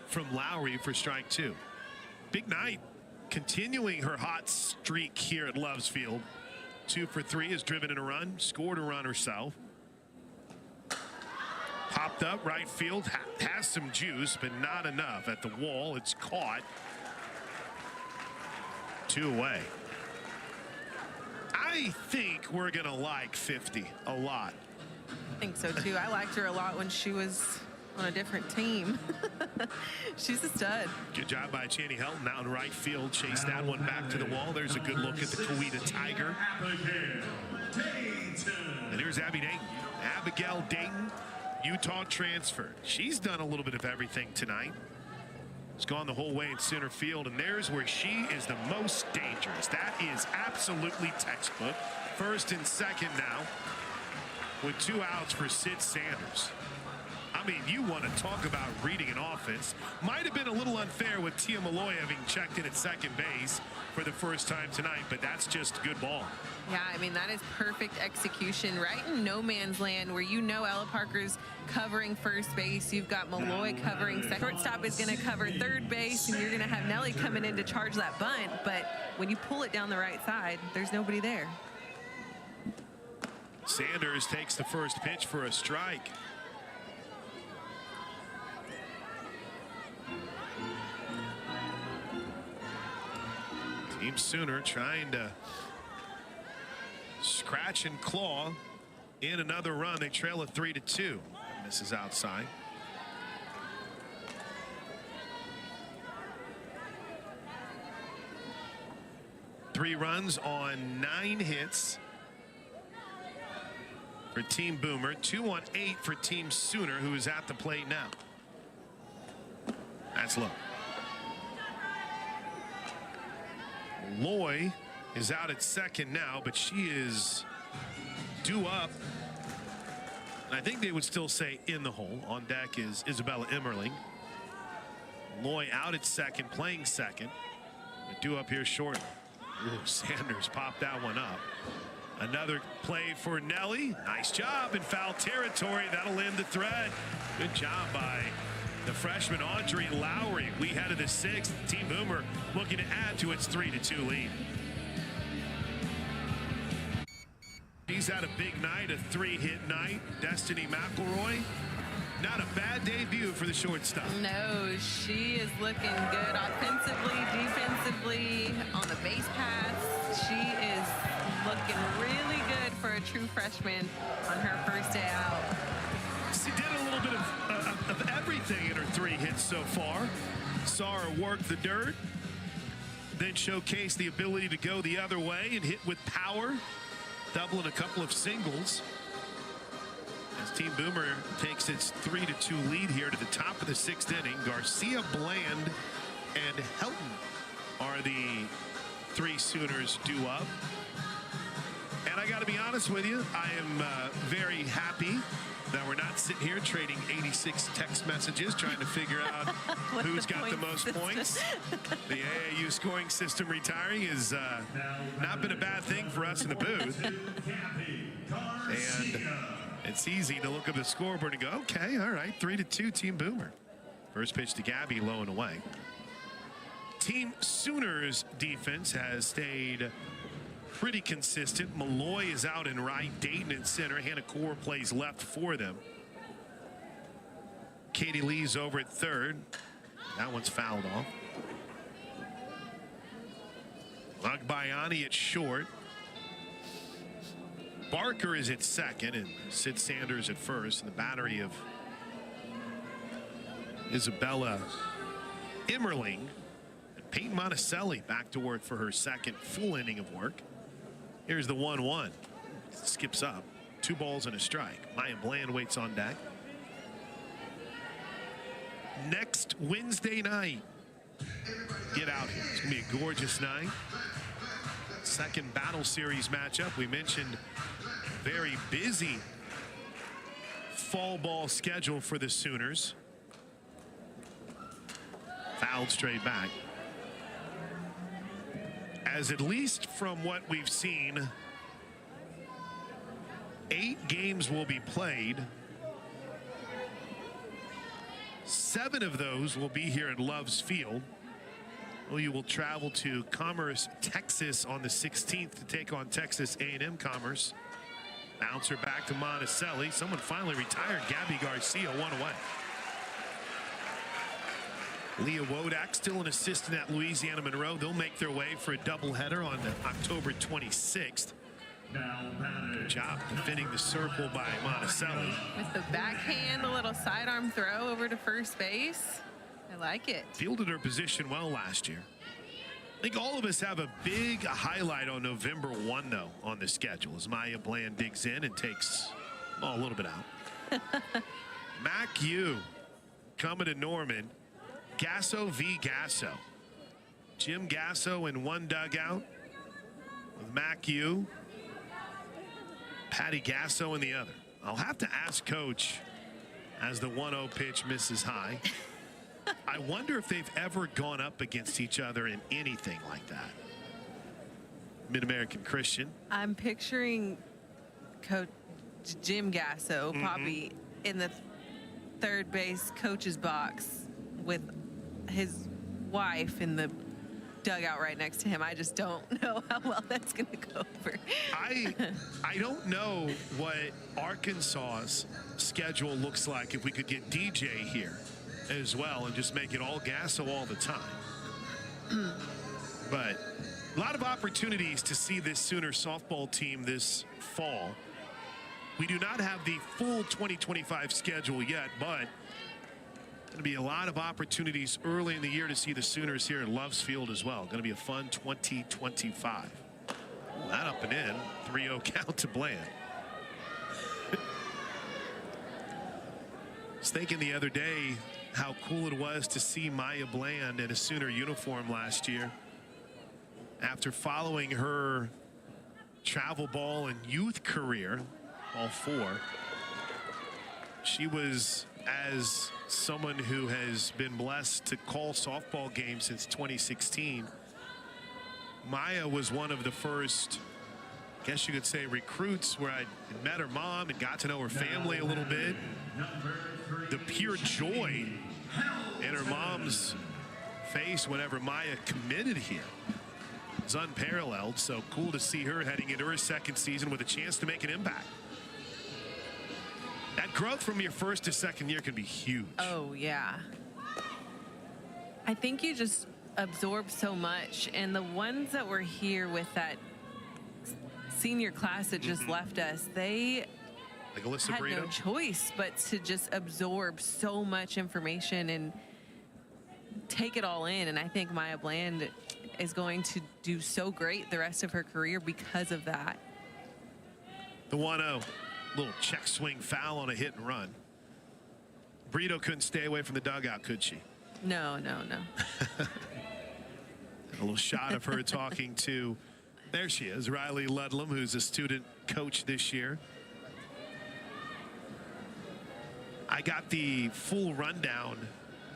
from Lowry for strike 2. Big night, continuing her hot streak here at Loves Field. 2 for 3, has driven in a run, scored a run herself. Popped up right field, has some juice, but not enough. At the wall, it's caught. 2 away. I think we're going to like 50 a lot. I think so, too. I liked her a lot when she was on a different team. She's a stud. Good job by Chaney Helton out in right field. Chased that one back to the wall. There's a good look at the Coweta Tiger. And here's Abby Dayton. Abigail Dayton, Utah transfer. She's done a little bit of everything tonight. Has gone the whole way in center field, and there's where she is the most dangerous. That is absolutely textbook. First and second now with 2 outs for Sid Sanders. I mean, you want to talk about reading an offense. Might have been a little unfair with Tia Malloy having checked in at second base for the first time tonight, but that's just good ball. Yeah, I mean, that is perfect execution right in no man's land where you know Ella Parker's covering first base. You've got Malloy covering second. Shortstop is going to cover third base, and you're going to have Nelly coming in to charge that bunt. But when you pull it down the right side, there's nobody there. Sanders takes the first pitch for a strike. Team Sooner trying to scratch and claw in another run. They trail it 3-2. Misses outside. Three runs on 9 hits for Team Boomer. 2 on 8 for Team Sooner, who is at the plate now. That's low. Loy is out at second now, but she is due up. And I think they would still say in the hole. On deck is Isabella Emmerling. Loy out at second, playing second. But due up here shortly. Ooh, Sanders popped that one up. Another play for Nelly. Nice job in foul territory. That'll end the thread. Good job by the freshman Audrey Lowry. We head to the 6th. Team Boomer looking to add to its 3-2 lead. She's had a big night, a 3-hit night. Destiny McElroy. Not a bad debut for the shortstop. No, she is looking good offensively, defensively, on the base paths. She is looking really good for a true freshman on her first day out. She did a little bit of everything in her 3 hits so far. Saw her work the dirt, then showcase the ability to go the other way and hit with power, doubling a couple of singles. As Team Boomer takes its 3-2 lead here to the top of the 6th inning. Garcia, Bland, and Helton are the 3 Sooners due up. And I got to be honest with you, I am very happy that we're not sitting here trading 86 text messages trying to figure out who's got the most points. The AAU scoring system retiring has not been a bad thing for us in the booth. And it's easy to look at the scoreboard and go, okay, all right, 3-2 Team Boomer. First pitch to Gabby, low and away. Team Sooners defense has stayed pretty consistent. Malloy is out in right, Dayton in center. Hannah Core plays left for them. Katie Lee's over at third. That one's fouled off. Agbayani at short. Barker is at second and Sid Sanders at first. And the battery of Isabella Emmerling. And Peyton Monticelli back to work for her second full inning of work. Here's the 1-1. Skips up. 2 balls and a strike. Maya Bland waits on deck. Next Wednesday night. Get out here. It's going to be a gorgeous night. Second Battle Series matchup. We mentioned very busy fall ball schedule for the Sooners. Fouled straight back. As at least from what we've seen, 8 games will be played. 7 of those will be here at Love's Field. OU will travel to Commerce, Texas on the 16th to take on Texas A&M Commerce. Bouncer back to Monticelli. Someone finally retired Gabby Garcia, 1 away. Leah Wodak still an assistant at Louisiana Monroe. They'll make their way for a doubleheader on October 26th. Good job defending the circle by Monticelli. With the backhand, a little sidearm throw over to first base. I like it. Fielded her position well last year. I think all of us have a big highlight on November 1, though, on the schedule as Maya Bland digs in and takes a little bit out. Mac U coming to Norman. Gasso v. Gasso. Jim Gasso in one dugout with Mac U. Patty Gasso in the other. I'll have to ask Coach as the 1-0 pitch misses high. I wonder if they've ever gone up against each other in anything like that. Mid-American Christian. I'm picturing Coach Jim Gasso, Poppy, in the third base coach's box with his wife in the dugout right next to him. I just don't know how well that's going to go over. I don't know what Arkansas's schedule looks like if we could get DJ here as well and just make it all Gasso all the time. But a lot of opportunities to see this Sooner softball team this fall. We do not have the full 2025 schedule yet, but going to be a lot of opportunities early in the year to see the Sooners here at Loves Field as well. Going to be a fun 2025. That up and in. 3-0 count to Bland. I was thinking the other day how cool it was to see Maya Bland in a Sooner uniform last year. After following her travel ball and youth career, all four, she was, as someone who has been blessed to call softball games since 2016, Maya was one of the first, I guess you could say, recruits where I met her mom and got to know her family a little bit. The pure joy in her mom's face whenever Maya committed here is unparalleled. So cool to see her heading into her second season with a chance to make an impact. That growth from your first to second year can be huge. Oh, yeah. I think you just absorb so much. And the ones that were here with that senior class that just left us, they like Alyssa had Brito? No choice but to just absorb so much information and take it all in. And I think Maya Bland is going to do so great the rest of her career because of that. The 1-0. Little check swing foul on a hit and run. Brito couldn't stay away from the dugout, could she? No. A little shot of her talking to, there she is, Riley Ludlam, who's a student coach this year. I got the full rundown,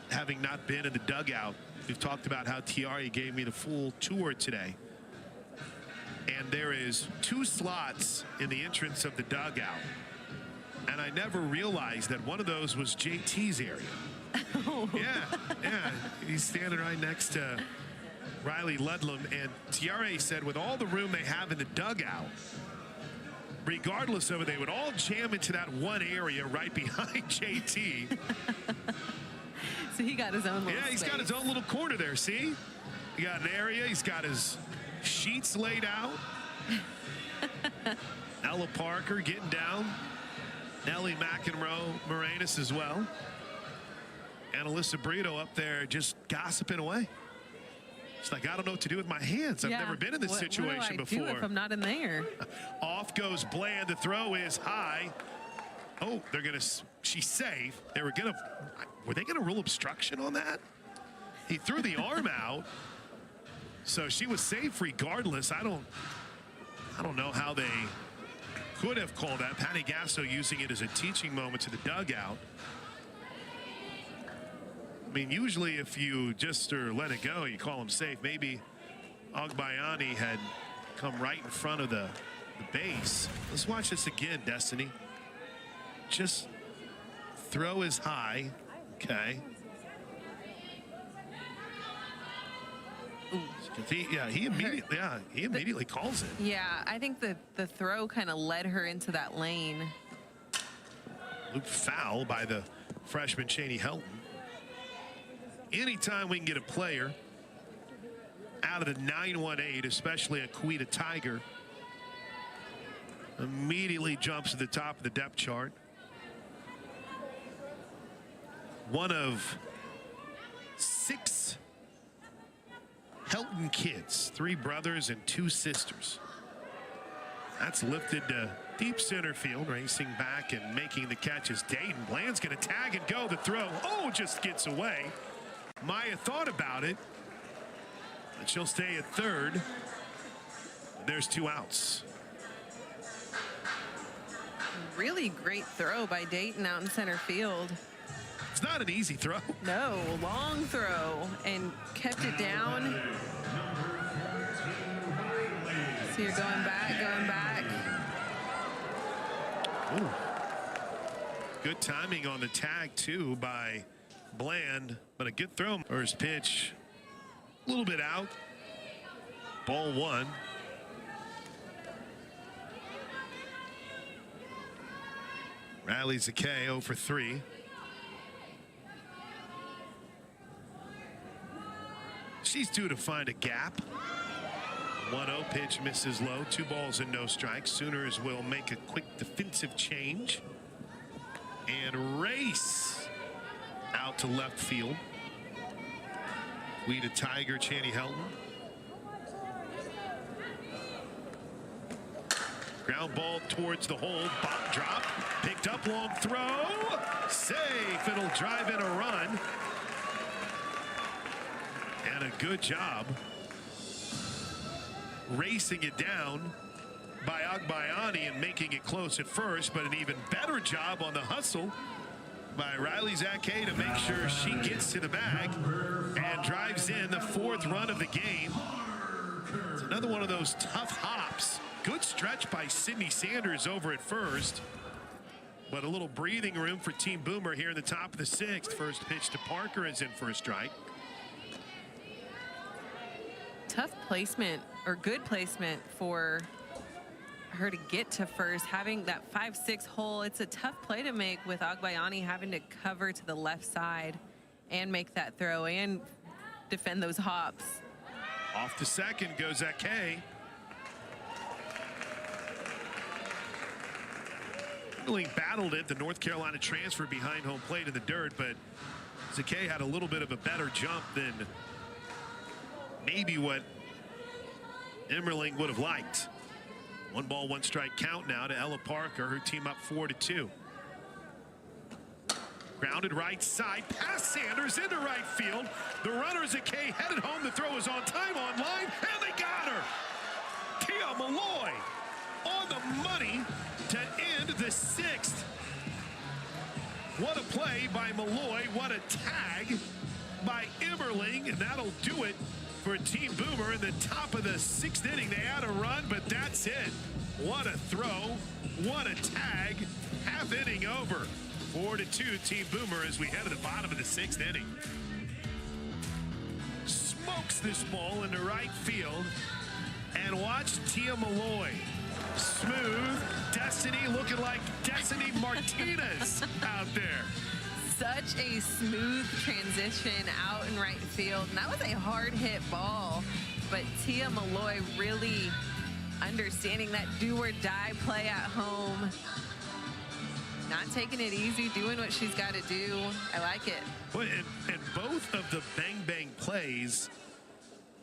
having not been in the dugout. We've talked about how Tiari gave me the full tour today. And there is 2 slots in the entrance of the dugout. And I never realized that one of those was JT's area. Oh. Yeah. He's standing right next to Riley Ludlam. And Tiare said with all the room they have in the dugout, regardless of it, they would all jam into that one area right behind JT. So he got his own little he's space. got his own little corner there, see? He got an area. He's got his sheets laid out. Ella Parker getting down. Nellie McEnroe Moranis as well. And Alyssa Brito up there just gossiping away. It's like, I don't know what to do with my hands. I've never been in this situation what do I before. do if I'm not in there? Off goes Bland. The throw is high. Oh, they're going to, she's safe. Were they going to rule obstruction on that? He threw the arm out. So she was safe regardless. I don't know how they could have called that. Patty Gasso using it as a teaching moment to the dugout. I mean, usually if you just let it go, you call them safe. Maybe Agbayani had come right in front of the base. Let's watch this again, Destiny. Just throw is high. Okay. He immediately calls it. Yeah, I think the throw kind of led her into that lane. Loop foul by the freshman Cheney Helton. Anytime we can get a player out of the 918, especially a Coweta Tiger, immediately jumps to the top of the depth chart. One of 6 Helton kids, 3 brothers and 2 sisters. That's lifted to deep center field, racing back and making the catches. Dayton Bland's going to tag and go. The throw, just gets away. Maya thought about it, but she'll stay at third. There's 2 outs. Really great throw by Dayton out in center field. It's not an easy throw. No, long throw and kept it down. So you're going back. Ooh. Good timing on the tag, too, by Bland, but a good throw. First pitch, a little bit out. Ball 1. Riley Zakay 0 for 3. She's due to find a gap. 1-0 pitch misses low. 2 balls and no strikes. Sooners will make a quick defensive change and race out to left field. We to Tiger, Channy Helton. Ground ball towards the hole. Bop drop. Picked up, long throw. Safe. It'll drive in a run. And a good job racing it down by Agbayani and making it close at first, but an even better job on the hustle by Riley Zakay to make sure she gets to the bag and drives in the 4th run of the game. It's another one of those tough hops. Good stretch by Sydney Sanders over at first, but a little breathing room for Team Boomer here in the top of the 6th. First pitch to Parker is in for a strike. Tough placement, or good placement for her to get to first. Having that 5-6 hole, it's a tough play to make with Agbayani having to cover to the left side and make that throw and defend those hops. Off to second goes Zakay. Really battled it, the North Carolina transfer behind home plate in the dirt, but Zakay had a little bit of a better jump than maybe what Emmerling would have liked. 1 ball, 1 strike count now to Ella Parker, her team up 4-2. Grounded right side, past Sanders into right field. The runner Zakay headed home. The throw is on time, on line, and they got her. Tia Malloy on the money to end the 6th. What a play by Malloy. What a tag by Emmerling, and that'll do it for Team Boomer in the top of the 6th inning. They had a run, but that's it. What a throw. What a tag. Half inning over. 4-2 Team Boomer as we head to the bottom of the 6th inning. Smokes this ball into right field. And watch Tia Malloy. Smooth. Destiny looking like Destiny Martinez out there. Such a smooth transition out in right field. And that was a hard hit ball. But Tia Malloy really understanding that do or die play at home. Not taking it easy, doing what she's got to do. I like it. Well, and both of the bang plays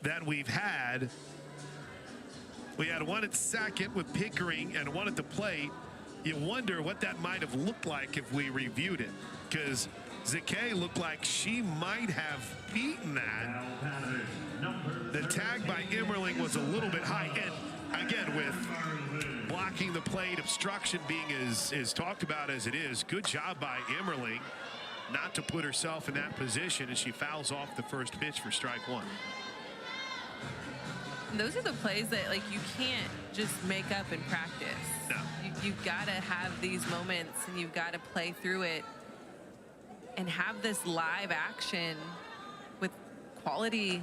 that we've had, we had one at second with Pickering and one at the plate. You wonder what that might have looked like if we reviewed it, because Zakay looked like she might have beaten that. The tag by Emmerling was a little bit high, and again, with blocking the plate, obstruction being as talked about as it is, good job by Emmerling not to put herself in that position as she fouls off the first pitch for strike 1. Those are the plays that, like, you can't just make up in practice. No. You've got to have these moments, and you've got to play through it and have this live action with quality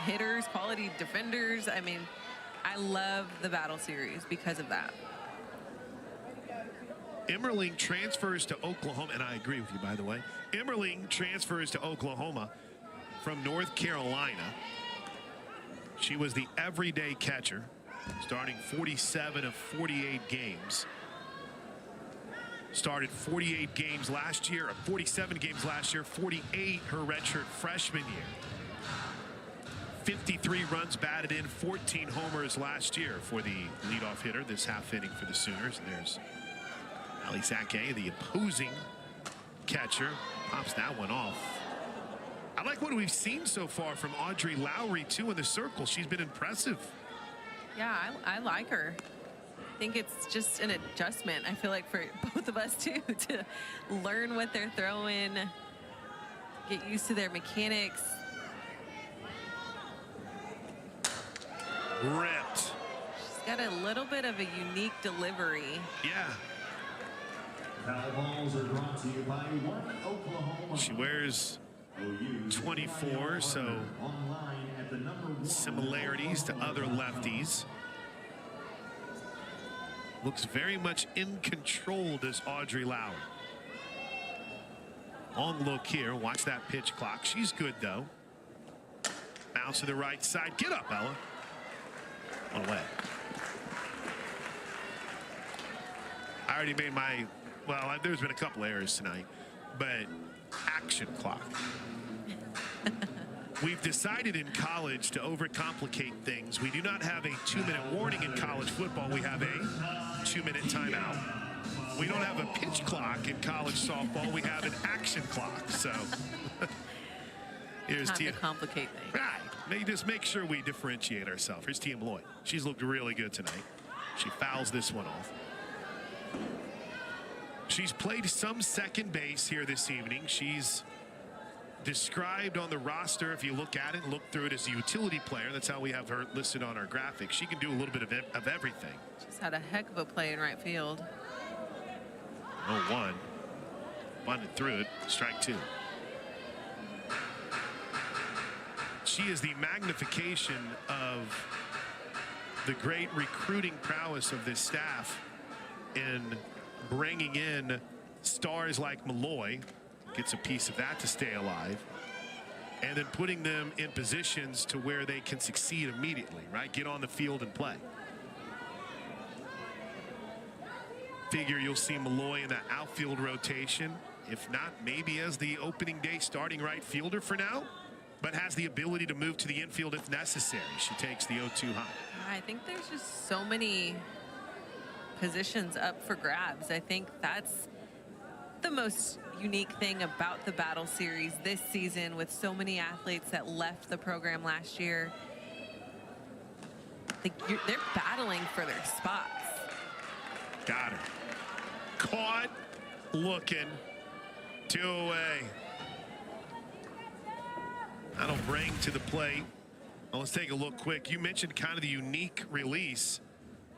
hitters, quality defenders. I mean, I love the Battle Series because of that. Emmerling transfers to Oklahoma, and I agree with you, by the way. Emmerling transfers to Oklahoma from North Carolina. She was the everyday catcher, starting 47 of 48 games. Started 48 games last year, 47 games last year, 48 her redshirt freshman year. 53 runs batted in, 14 homers last year for the leadoff hitter this half inning for the Sooners. And there's Ali Zakay, the opposing catcher, pops that one off. I like what we've seen so far from Audrey Lowry, too, in the circle. She's been impressive. Yeah, I like her. think it's just an adjustment. I feel like for both of us too, to learn what they're throwing, get used to their mechanics. Ripped. She's got a little bit of a unique delivery. Yeah. Foul balls are brought to you by One Oklahoma. She wears 24, so Online at the #1 similarities to other lefties. Looks very much in control, this Audrey Lauer. Long look here. Watch that pitch clock. She's good, though. Bounce to the right side. Get up, Ella. One away. I already made my, well, there's been a couple errors tonight, but action clock. We've decided in college to overcomplicate things. We do not have a 2-minute warning in college football. We have a 2-minute timeout. We don't have a pitch clock in college softball. We have an action clock. So here's Time to Tia. complicate things. Right. Just make sure we differentiate ourselves. Here's Tia Malloy. She's looked really good tonight. She fouls this one off. She's played some second base here this evening. She's described on the roster, if you look at it and look through it, as a utility player. That's how we have her listed on our graphic. She can do a little bit of everything. She's had a heck of a play in right field. 0-1. Bunted through it. Strike 2. She is the magnification of the great recruiting prowess of this staff in bringing in stars like Malloy. Gets a piece of that to stay alive, and then putting them in positions to where they can succeed immediately, right? Get on the field and play. Figure you'll see Malloy in that outfield rotation, if not maybe as the opening day starting right fielder for now, but has the ability to move to the infield if necessary. She takes the 0-2 high. I think there's just so many positions up for grabs. I think that's the most unique thing about the Battle Series this season, with so many athletes that left the program last year. They're battling for their spots. Got her. Caught, looking, 2 away. That'll bring to the plate. Well, let's take a look quick. You mentioned kind of the unique release.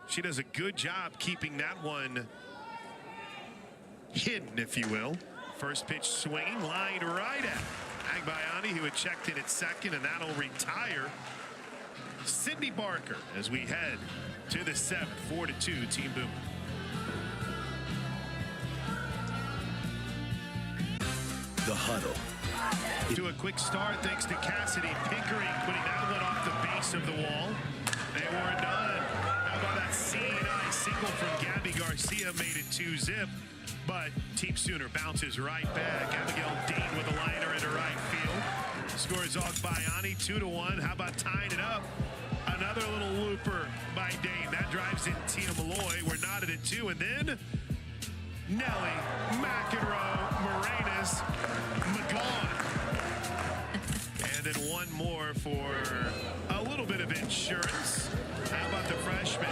She does a good job keeping that one hidden, if you will. First pitch swinging, lined right at Agbayani, who had checked in at second, and that'll retire Sydney Barker as we head to the 7th. 4-2, Team Boomer. The Huddle. To a quick start thanks to Cassidy Pickering, putting that one off the base of the wall. They weren't done. How about that CNI single from Gabby Garcia, made it 2-zip. But Team Sooner bounces right back. Abigail Dean with a liner into right field. Scores Agbayani 2-1. How about tying it up? Another little looper by Dane. That drives in Tia Malloy. We're knotted at 2. And then Nellie, McEnroe, Morenas, McGaughan. And then one more for a little bit of insurance. How about the freshman?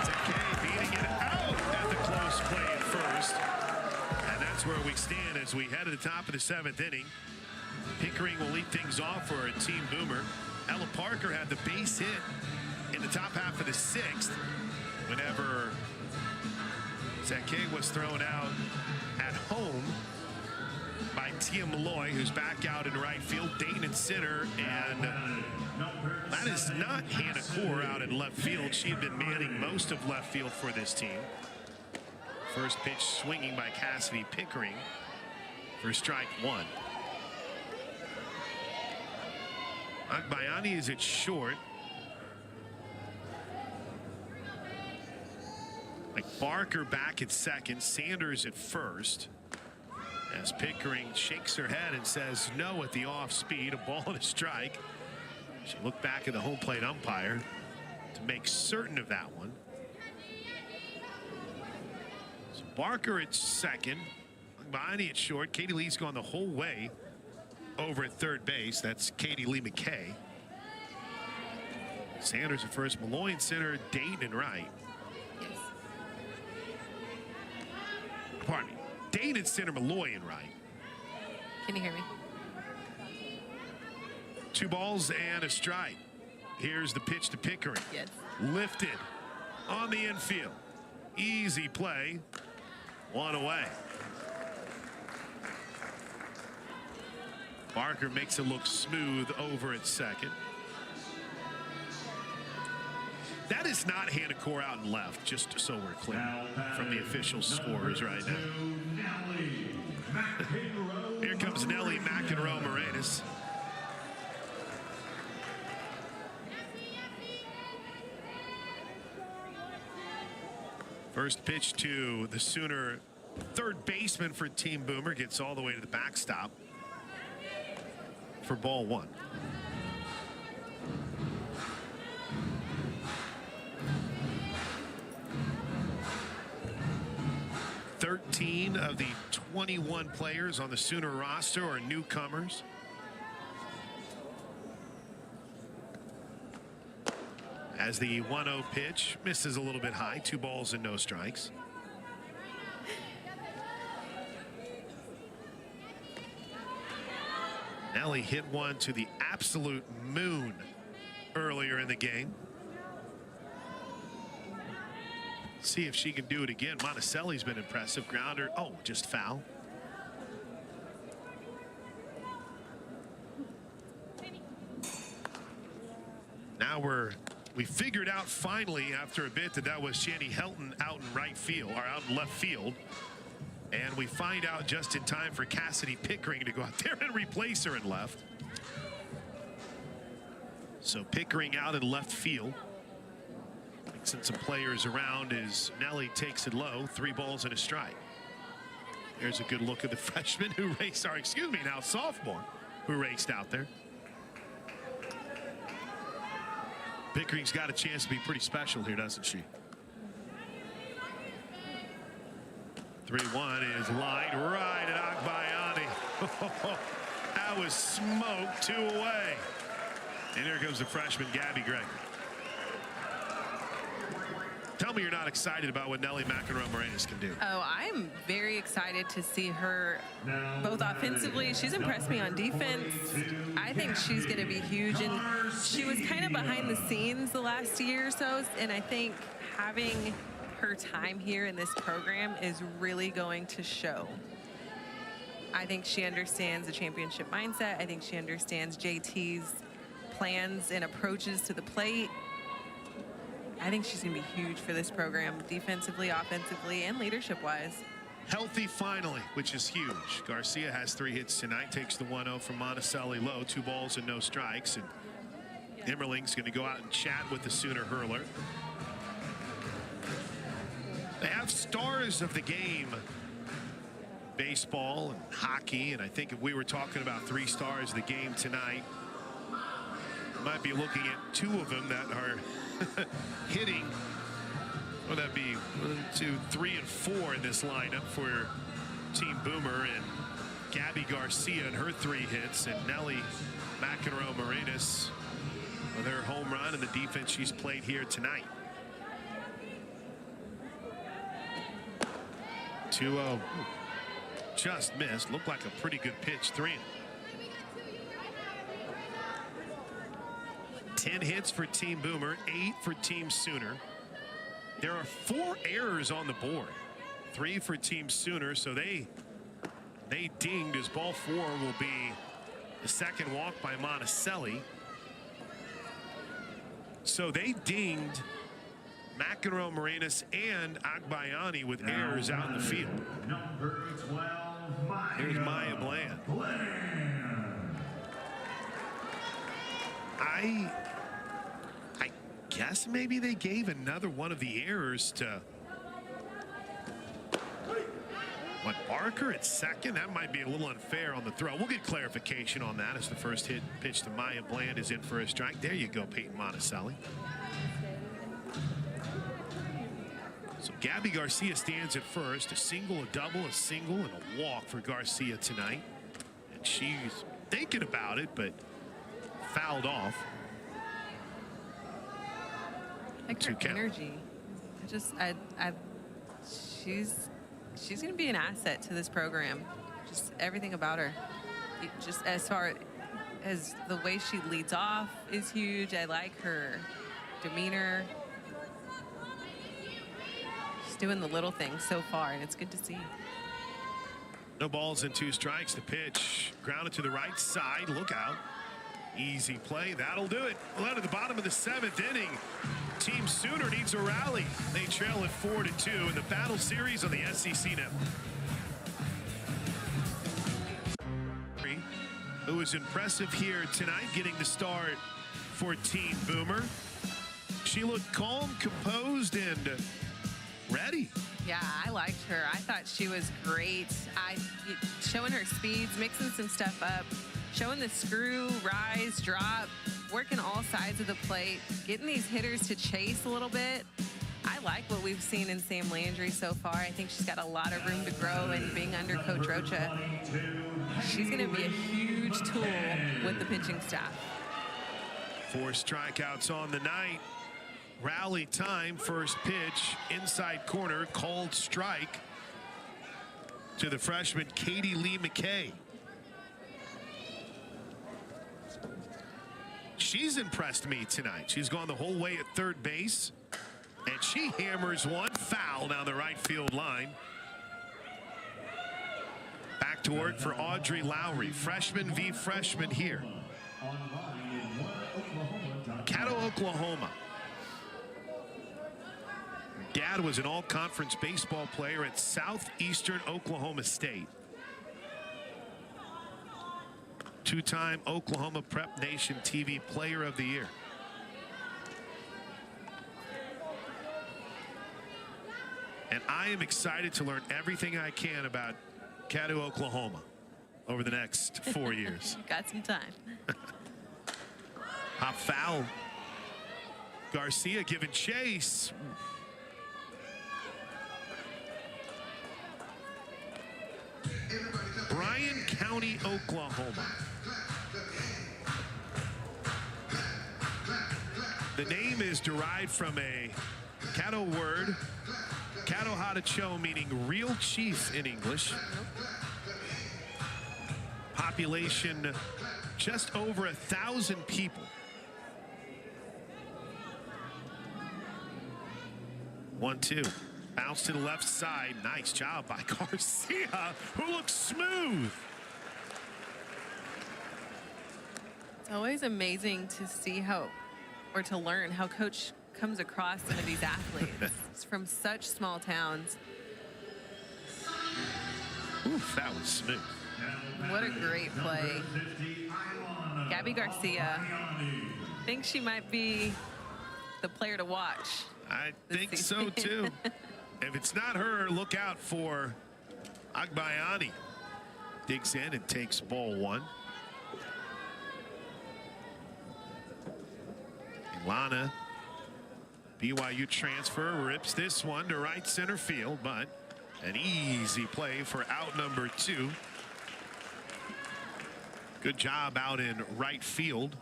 Takei beating it out at the close play at first. And that's where we stand as we head to the top of the 7th inning. Pickering will lead things off for a Team Boomer. Ella Parker had the base hit in the top half of the 6th whenever Takei was thrown out at home by Tia Malloy, who's back out in right field. Dayton in center, and that is not Hannah Core out in left field. She had been manning most of left field for this team. First pitch swinging by Cassidy Pickering for strike 1. Agbayani is at short. Like Barker back at second, Sanders at first. As Pickering shakes her head and says no at the off speed, a ball and a strike. She looked back at the home plate umpire to make certain of that one. So Barker at second, Agbayani at short. Katie Lee's gone the whole way over at third base. That's Katie Lee McKay. Sanders at first, Malloy in center, Dayton in right. at center, Malloy in right. Can you hear me? 2 balls and a strike. Here's the pitch to Pickering. Yes. Lifted on the infield. Easy play. 1 away. Barker makes it look smooth over at second. That is not Hanacor out and left, just so we're clear from the official scores right now. Here comes Nelly McEnroe Moranis. First pitch to the Sooner third baseman for Team Boomer, gets all the way to the backstop for ball 1. Thirteen of the 21 players on the Sooner roster are newcomers. As the 1-0 pitch misses a little bit high, 2 balls and no strikes. Nelly hit one to the absolute moon earlier in the game. See if she can do it again. Monticelli's been impressive. Grounder, oh, just foul. Now we figured out finally after a bit that was Shani Helton out in right field, or out in left field. And we find out just in time for Cassidy Pickering to go out there and replace her in left. So Pickering out in left field. Mixing some players around as Nelly takes it low. 3 balls and a strike. There's a good look at the freshman who raced, or excuse me, now sophomore, who raced out there. Pickering's got a chance to be pretty special here, doesn't she? 3-1 is lined right at Agbayani. That was smoked, 2 away. And here comes the freshman, Gabby Gregg. Tell me you're not excited about what Nelly McEnroe Moranis can do. Oh, I'm very excited to see her both offensively. She's impressed me on defense. I think she's going to be huge. And she was kind of behind the scenes the last year or so. And I think having her time here in this program is really going to show. I think she understands the championship mindset. I think she understands JT's plans and approaches to the plate. I think she's going to be huge for this program, defensively, offensively, and leadership-wise. Healthy finally, which is huge. Garcia has 3 hits tonight, takes the 1-0 from Monticelli low, 2 balls and no strikes. And Immerling's going to go out and chat with the Sooner hurler. They have stars of the game, baseball and hockey, and I think if we were talking about 3 stars of the game tonight, we might be looking at 2 of them that are hitting. Well, that'd be 1, 2, 3, and 4 in this lineup for Team Boomer, and Gabby Garcia and her 3 hits, and Nelly McEnroe Moranis with her home run and the defense she's played here tonight. 2-0. Just missed. Looked like a pretty good pitch. 3. 10 hits for Team Boomer, 8 for Team Sooner. There are 4 errors on the board. 3 for Team Sooner, so they dinged as ball 4 will be the second walk by Monticelli. So they dinged McEnroe Moranis and Agbayani with errors out in the field. Number 12, Here's Maya Bland. I guess maybe they gave another one of the errors to Barker at second. That might be a little unfair on the throw. We'll get clarification on that as the first hit pitch to Maya Bland is in for a strike. There you go, Peyton Monticelli. So Gabby Garcia stands at first. A single, a double, a single, and a walk for Garcia tonight. And she's thinking about it, but fouled off. Like her energy. She's she's going to be an asset to this program. Just everything about her. Just as far as the way she leads off is huge. I like her demeanor. She's doing the little things so far, and it's good to see. No balls and 2 strikes. The pitch grounded to the right side. Look out. Easy play. That'll do it. Well, at the bottom of the 7th inning, Team Sooner needs a rally. They trail at 4-2 in the Battle Series on the SEC Network. Who was impressive here tonight, getting the start for Team Boomer. She looked calm, composed, and ready. Yeah, I liked her. I thought she was great. Showing her speeds, mixing some stuff up, showing the screw, rise, drop, working all sides of the plate, getting these hitters to chase a little bit. I like what we've seen in Sam Landry so far. I think she's got a lot of room to grow, and being under Coach Rocha, she's going to be a huge tool with the pitching staff. 4 strikeouts on the night. Rally time. First pitch, inside corner, called strike to the freshman Katie Lee McKay. She's impressed me tonight. She's gone the whole way at third base, and she hammers one foul down the right field line. Back to work for Audrey Lowry. Freshman v. freshman here. Caddo, Oklahoma. Dad was an all-conference baseball player at Southeastern Oklahoma State. 2-time Oklahoma Prep Nation TV Player of the Year. And I am excited to learn everything I can about Caddo, Oklahoma over the next 4 years. Got some time. Hop foul. Garcia giving chase. Bryan County, Oklahoma. The name is derived from a Caddo word, Caddo Hatacho, meaning real chief in English. Population just over 1,000 people. 1-2. Bounce to the left side. Nice job by Garcia, who looks smooth. It's always amazing to see how, or to learn how Coach comes across some of these athletes. It's from such small towns. Oof, that was smooth. What a great play. Gabby Garcia. I think she might be the player to watch. I think so too. If it's not her, look out for Agbayani. Digs in and takes ball 1. Ilana, BYU transfer, rips this one to right center field, but an easy play for out number 2. Good job out in right field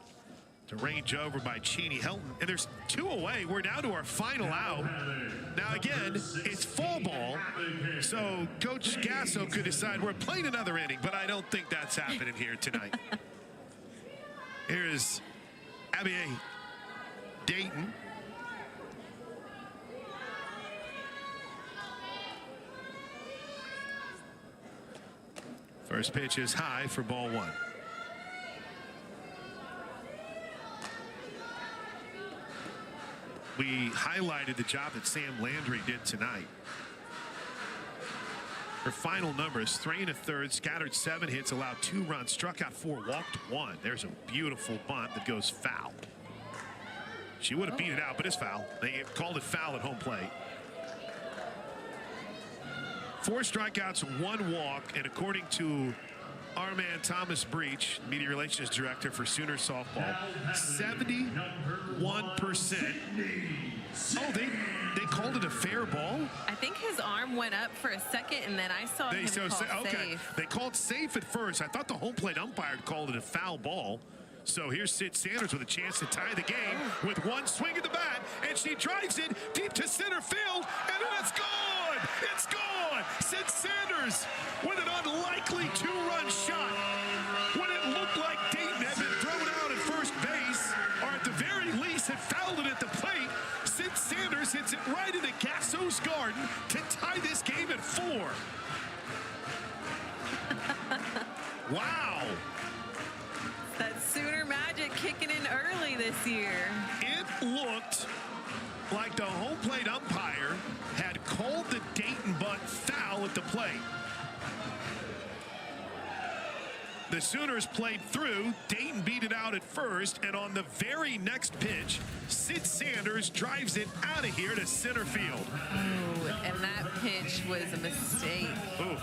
to range over by Cheney Helton. And there's 2 away. We're now to our final out. Now again, it's fall ball, so Coach Gasso could decide we're playing another inning, but I don't think that's happening here tonight. Here is Abby Dayton. First pitch is high for ball 1. We highlighted the job that Sam Landry did tonight. Her final numbers: 3 1/3, scattered 7 hits, allowed 2 runs, struck out 4, walked 1. There's a beautiful bunt that goes foul. She would have beat it out, but it's foul. They called it foul at home plate. 4 strikeouts, 1 walk, and according to our man Thomas Breach, media relations director for Sooner softball, 71%. Oh, they called it a fair ball? I think his arm went up for a second, and then I saw him call safe. They called safe at first. I thought the home plate umpire called it a foul ball. So here's Sid Sanders with a chance to tie the game with 1 swing at the bat, and she drives it deep to center field, and it's gone! gone. It's gone. Sid Sanders with an unlikely two-run shot. When it looked like Dayton had been thrown out at first base, or at the very least had fouled it at the plate, Sid Sanders hits it right into Gasso's garden to tie this game at 4. Wow. That Sooner magic kicking in early this year. It looked like the home plate umpire had called the Dayton bunt foul at the plate. The Sooners played through. Dayton beat it out at first, and on the very next pitch, Sid Sanders drives it out of here to center field. Oh, and that pitch was a mistake. Ooh.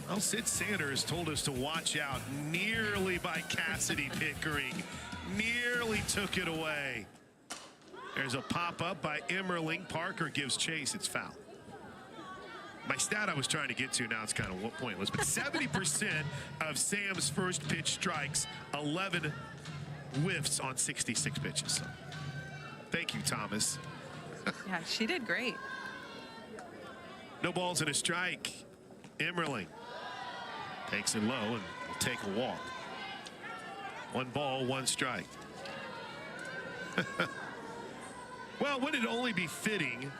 Well, Sid Sanders told us to watch out. Nearly by Cassidy Pickering. Nearly took it away. There's a pop-up by Emmerling. Parker gives chase. It's foul. My stat I was trying to get to, now it's kind of pointless, but 70% of Sam's first pitch strikes, 11 whiffs on 66 pitches. So, thank you, Thomas. Yeah, she did great. No balls and a strike. Emmerling takes it low and will take a walk. 1 ball, 1 strike. Well, would it only be fitting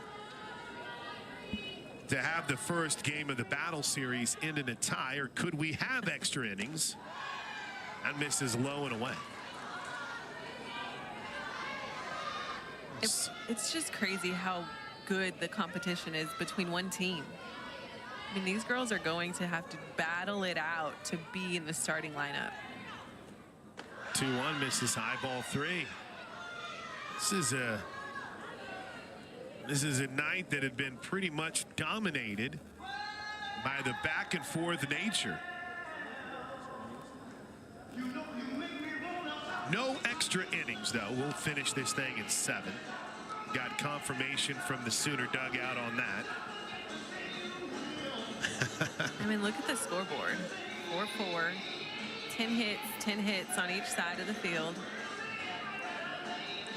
to have the first game of the battle series end in a tie, or could we have extra innings? And misses low and away. It's just crazy how good the competition is between one team. I mean, these girls are going to have to battle it out to be in the starting lineup. 2-1, misses high, ball 3. This is a night that had been pretty much dominated by the back and forth nature. No extra innings, though. We'll finish this thing in 7. Got confirmation from the Sooner dugout on that. I mean, look at the scoreboard. 4-4, 10 hits on each side of the field.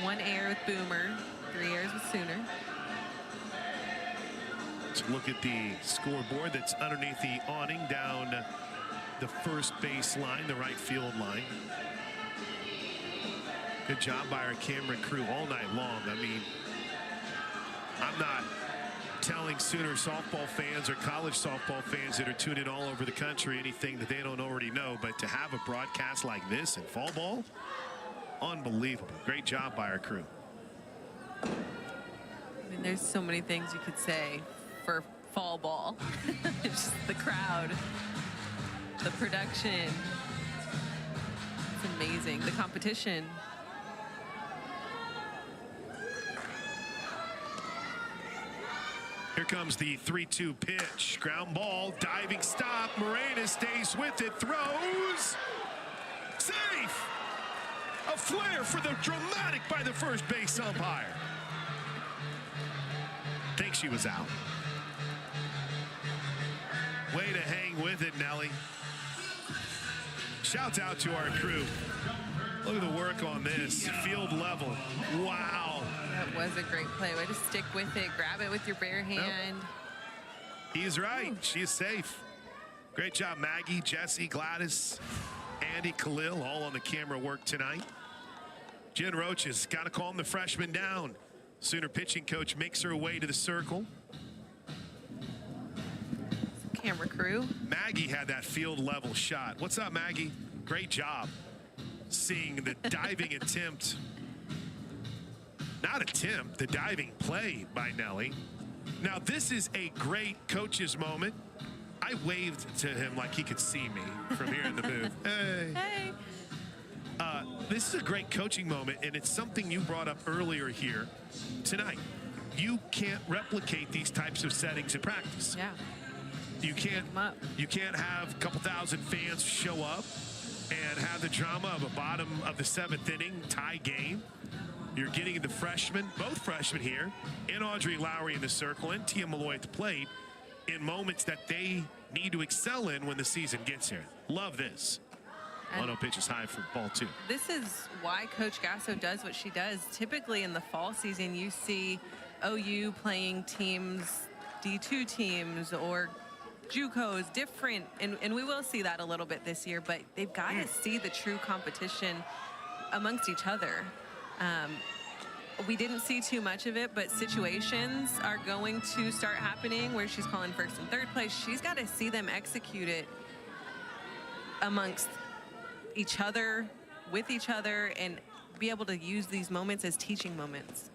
1 error with Boomer, 3 errors with Sooner. Let's look at the scoreboard that's underneath the awning down the first base line, the right field line. Good job by our camera crew all night long. I mean, I'm not telling Sooner softball fans or college softball fans that are tuned in all over the country anything that they don't already know, but to have a broadcast like this in fall ball, unbelievable. Great job by our crew. I mean, there's so many things you could say for fall ball. It's just the crowd, the production. It's amazing. The competition. Here comes the 3-2 pitch. Ground ball, diving stop. Morena stays with it, throws. Safe. A flare for the dramatic by the first base umpire. Think she was out. Way to hang with it, Nelly. Shouts out to our crew. Look at the work on this. Field level. Wow. That was a great play. Way to stick with it. Grab it with your bare hand. He's right. She is safe. Great job, Maggie, Jesse, Gladys, Andy, Khalil, all on the camera work tonight. Jen Roach has got to calm the freshman down. Sooner pitching coach makes her way to the circle. Camera crew. Maggie had that field level shot. What's up, Maggie? Great job seeing the diving attempt. Not attempt, the diving play by Nelly. Now, this is a great coach's moment. I waved to him like he could see me from here in the booth. Hey. Hey. This is a great coaching moment, and it's something you brought up earlier here tonight. You can't replicate these types of settings in practice. Yeah. You can't have a couple thousand fans show up and have the drama of a bottom of the 7th inning tie game. You're getting the freshmen, both freshmen here, and Audrey Lowry in the circle, and Tia Malloy at the plate, in moments that they need to excel in when the season gets here. Love this. 1-0 pitch is high for ball 2. This is why Coach Gasso does what she does. Typically in the fall season, you see OU playing teams, D2 teams, or JUCOs, different, and we will see that a little bit this year, but they've got to see the true competition amongst each other. We didn't see too much of it, but situations are going to start happening where she's calling first and third place. She's got to see them execute it amongst each other, with each other, and be able to use these moments as teaching moments.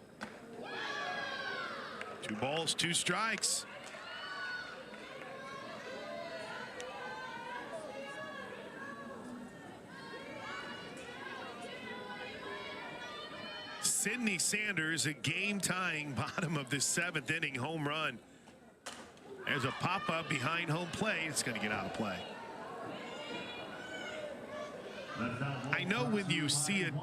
2 balls, 2 strikes. Sydney Sanders, a game-tying bottom of the 7th inning home run. There's a pop-up behind home plate. It's going to get out of play. I know when you see it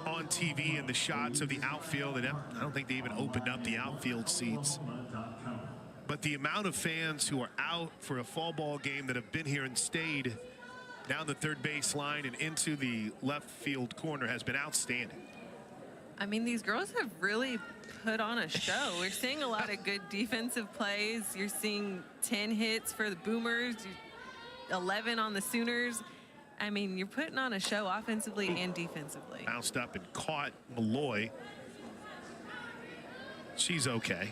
on TV in the shots of the outfield, and I don't think they even opened up the outfield seats. But the amount of fans who are out for a fall ball game that have been here and stayed down the third base line and into the left field corner has been outstanding. I mean, these girls have really put on a show. We're seeing a lot of good defensive plays. You're seeing 10 hits for the Boomers, 11 on the Sooners. I mean, you're putting on a show offensively and defensively. Bounced up and caught Malloy. She's okay.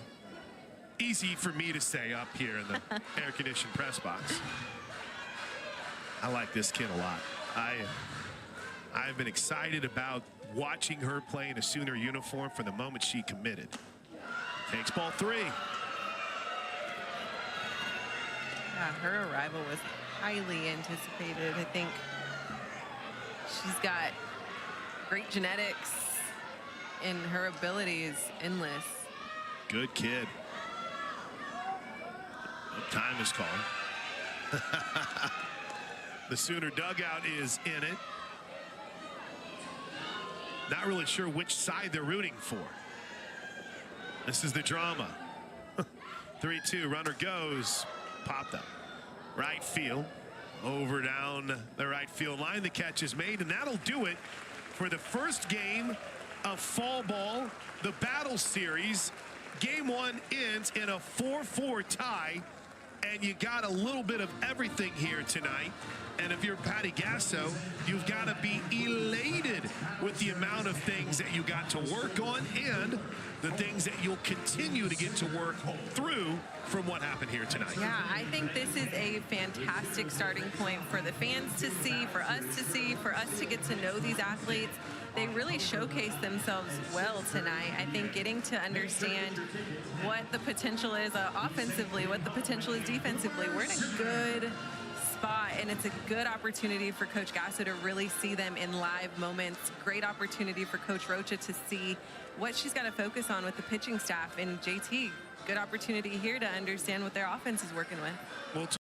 Easy for me to say up here in the air-conditioned press box. I like this kid a lot. I've been excited about watching her play in a Sooner uniform from the moment she committed. Takes ball 3. Yeah, her arrival was highly anticipated. I think she's got great genetics, and her ability is endless. Good kid. Time is called. The Sooner dugout is in it. Not really sure which side they're rooting for. This is the drama. 3-2, runner goes. Popped up. Right field. Over down the right field line. The catch is made, and that'll do it for the first game of fall ball, the Battle Series. Game 1 ends in a 4-4 tie, and you got a little bit of everything here tonight. And if you're Patty Gasso, you've got to be elated with the amount of things that you got to work on and the things that you'll continue to get to work through from what happened here tonight. Yeah, I think this is a fantastic starting point for the fans to see, for us to see, for us to get to know these athletes. They really showcase themselves well tonight. I think getting to understand what the potential is offensively, what the potential is defensively. We're in a good spot, and it's a good opportunity for Coach Gasso to really see them in live moments. Great opportunity for Coach Rocha to see what she's got to focus on with the pitching staff. And JT, good opportunity here to understand what their offense is working with. Well,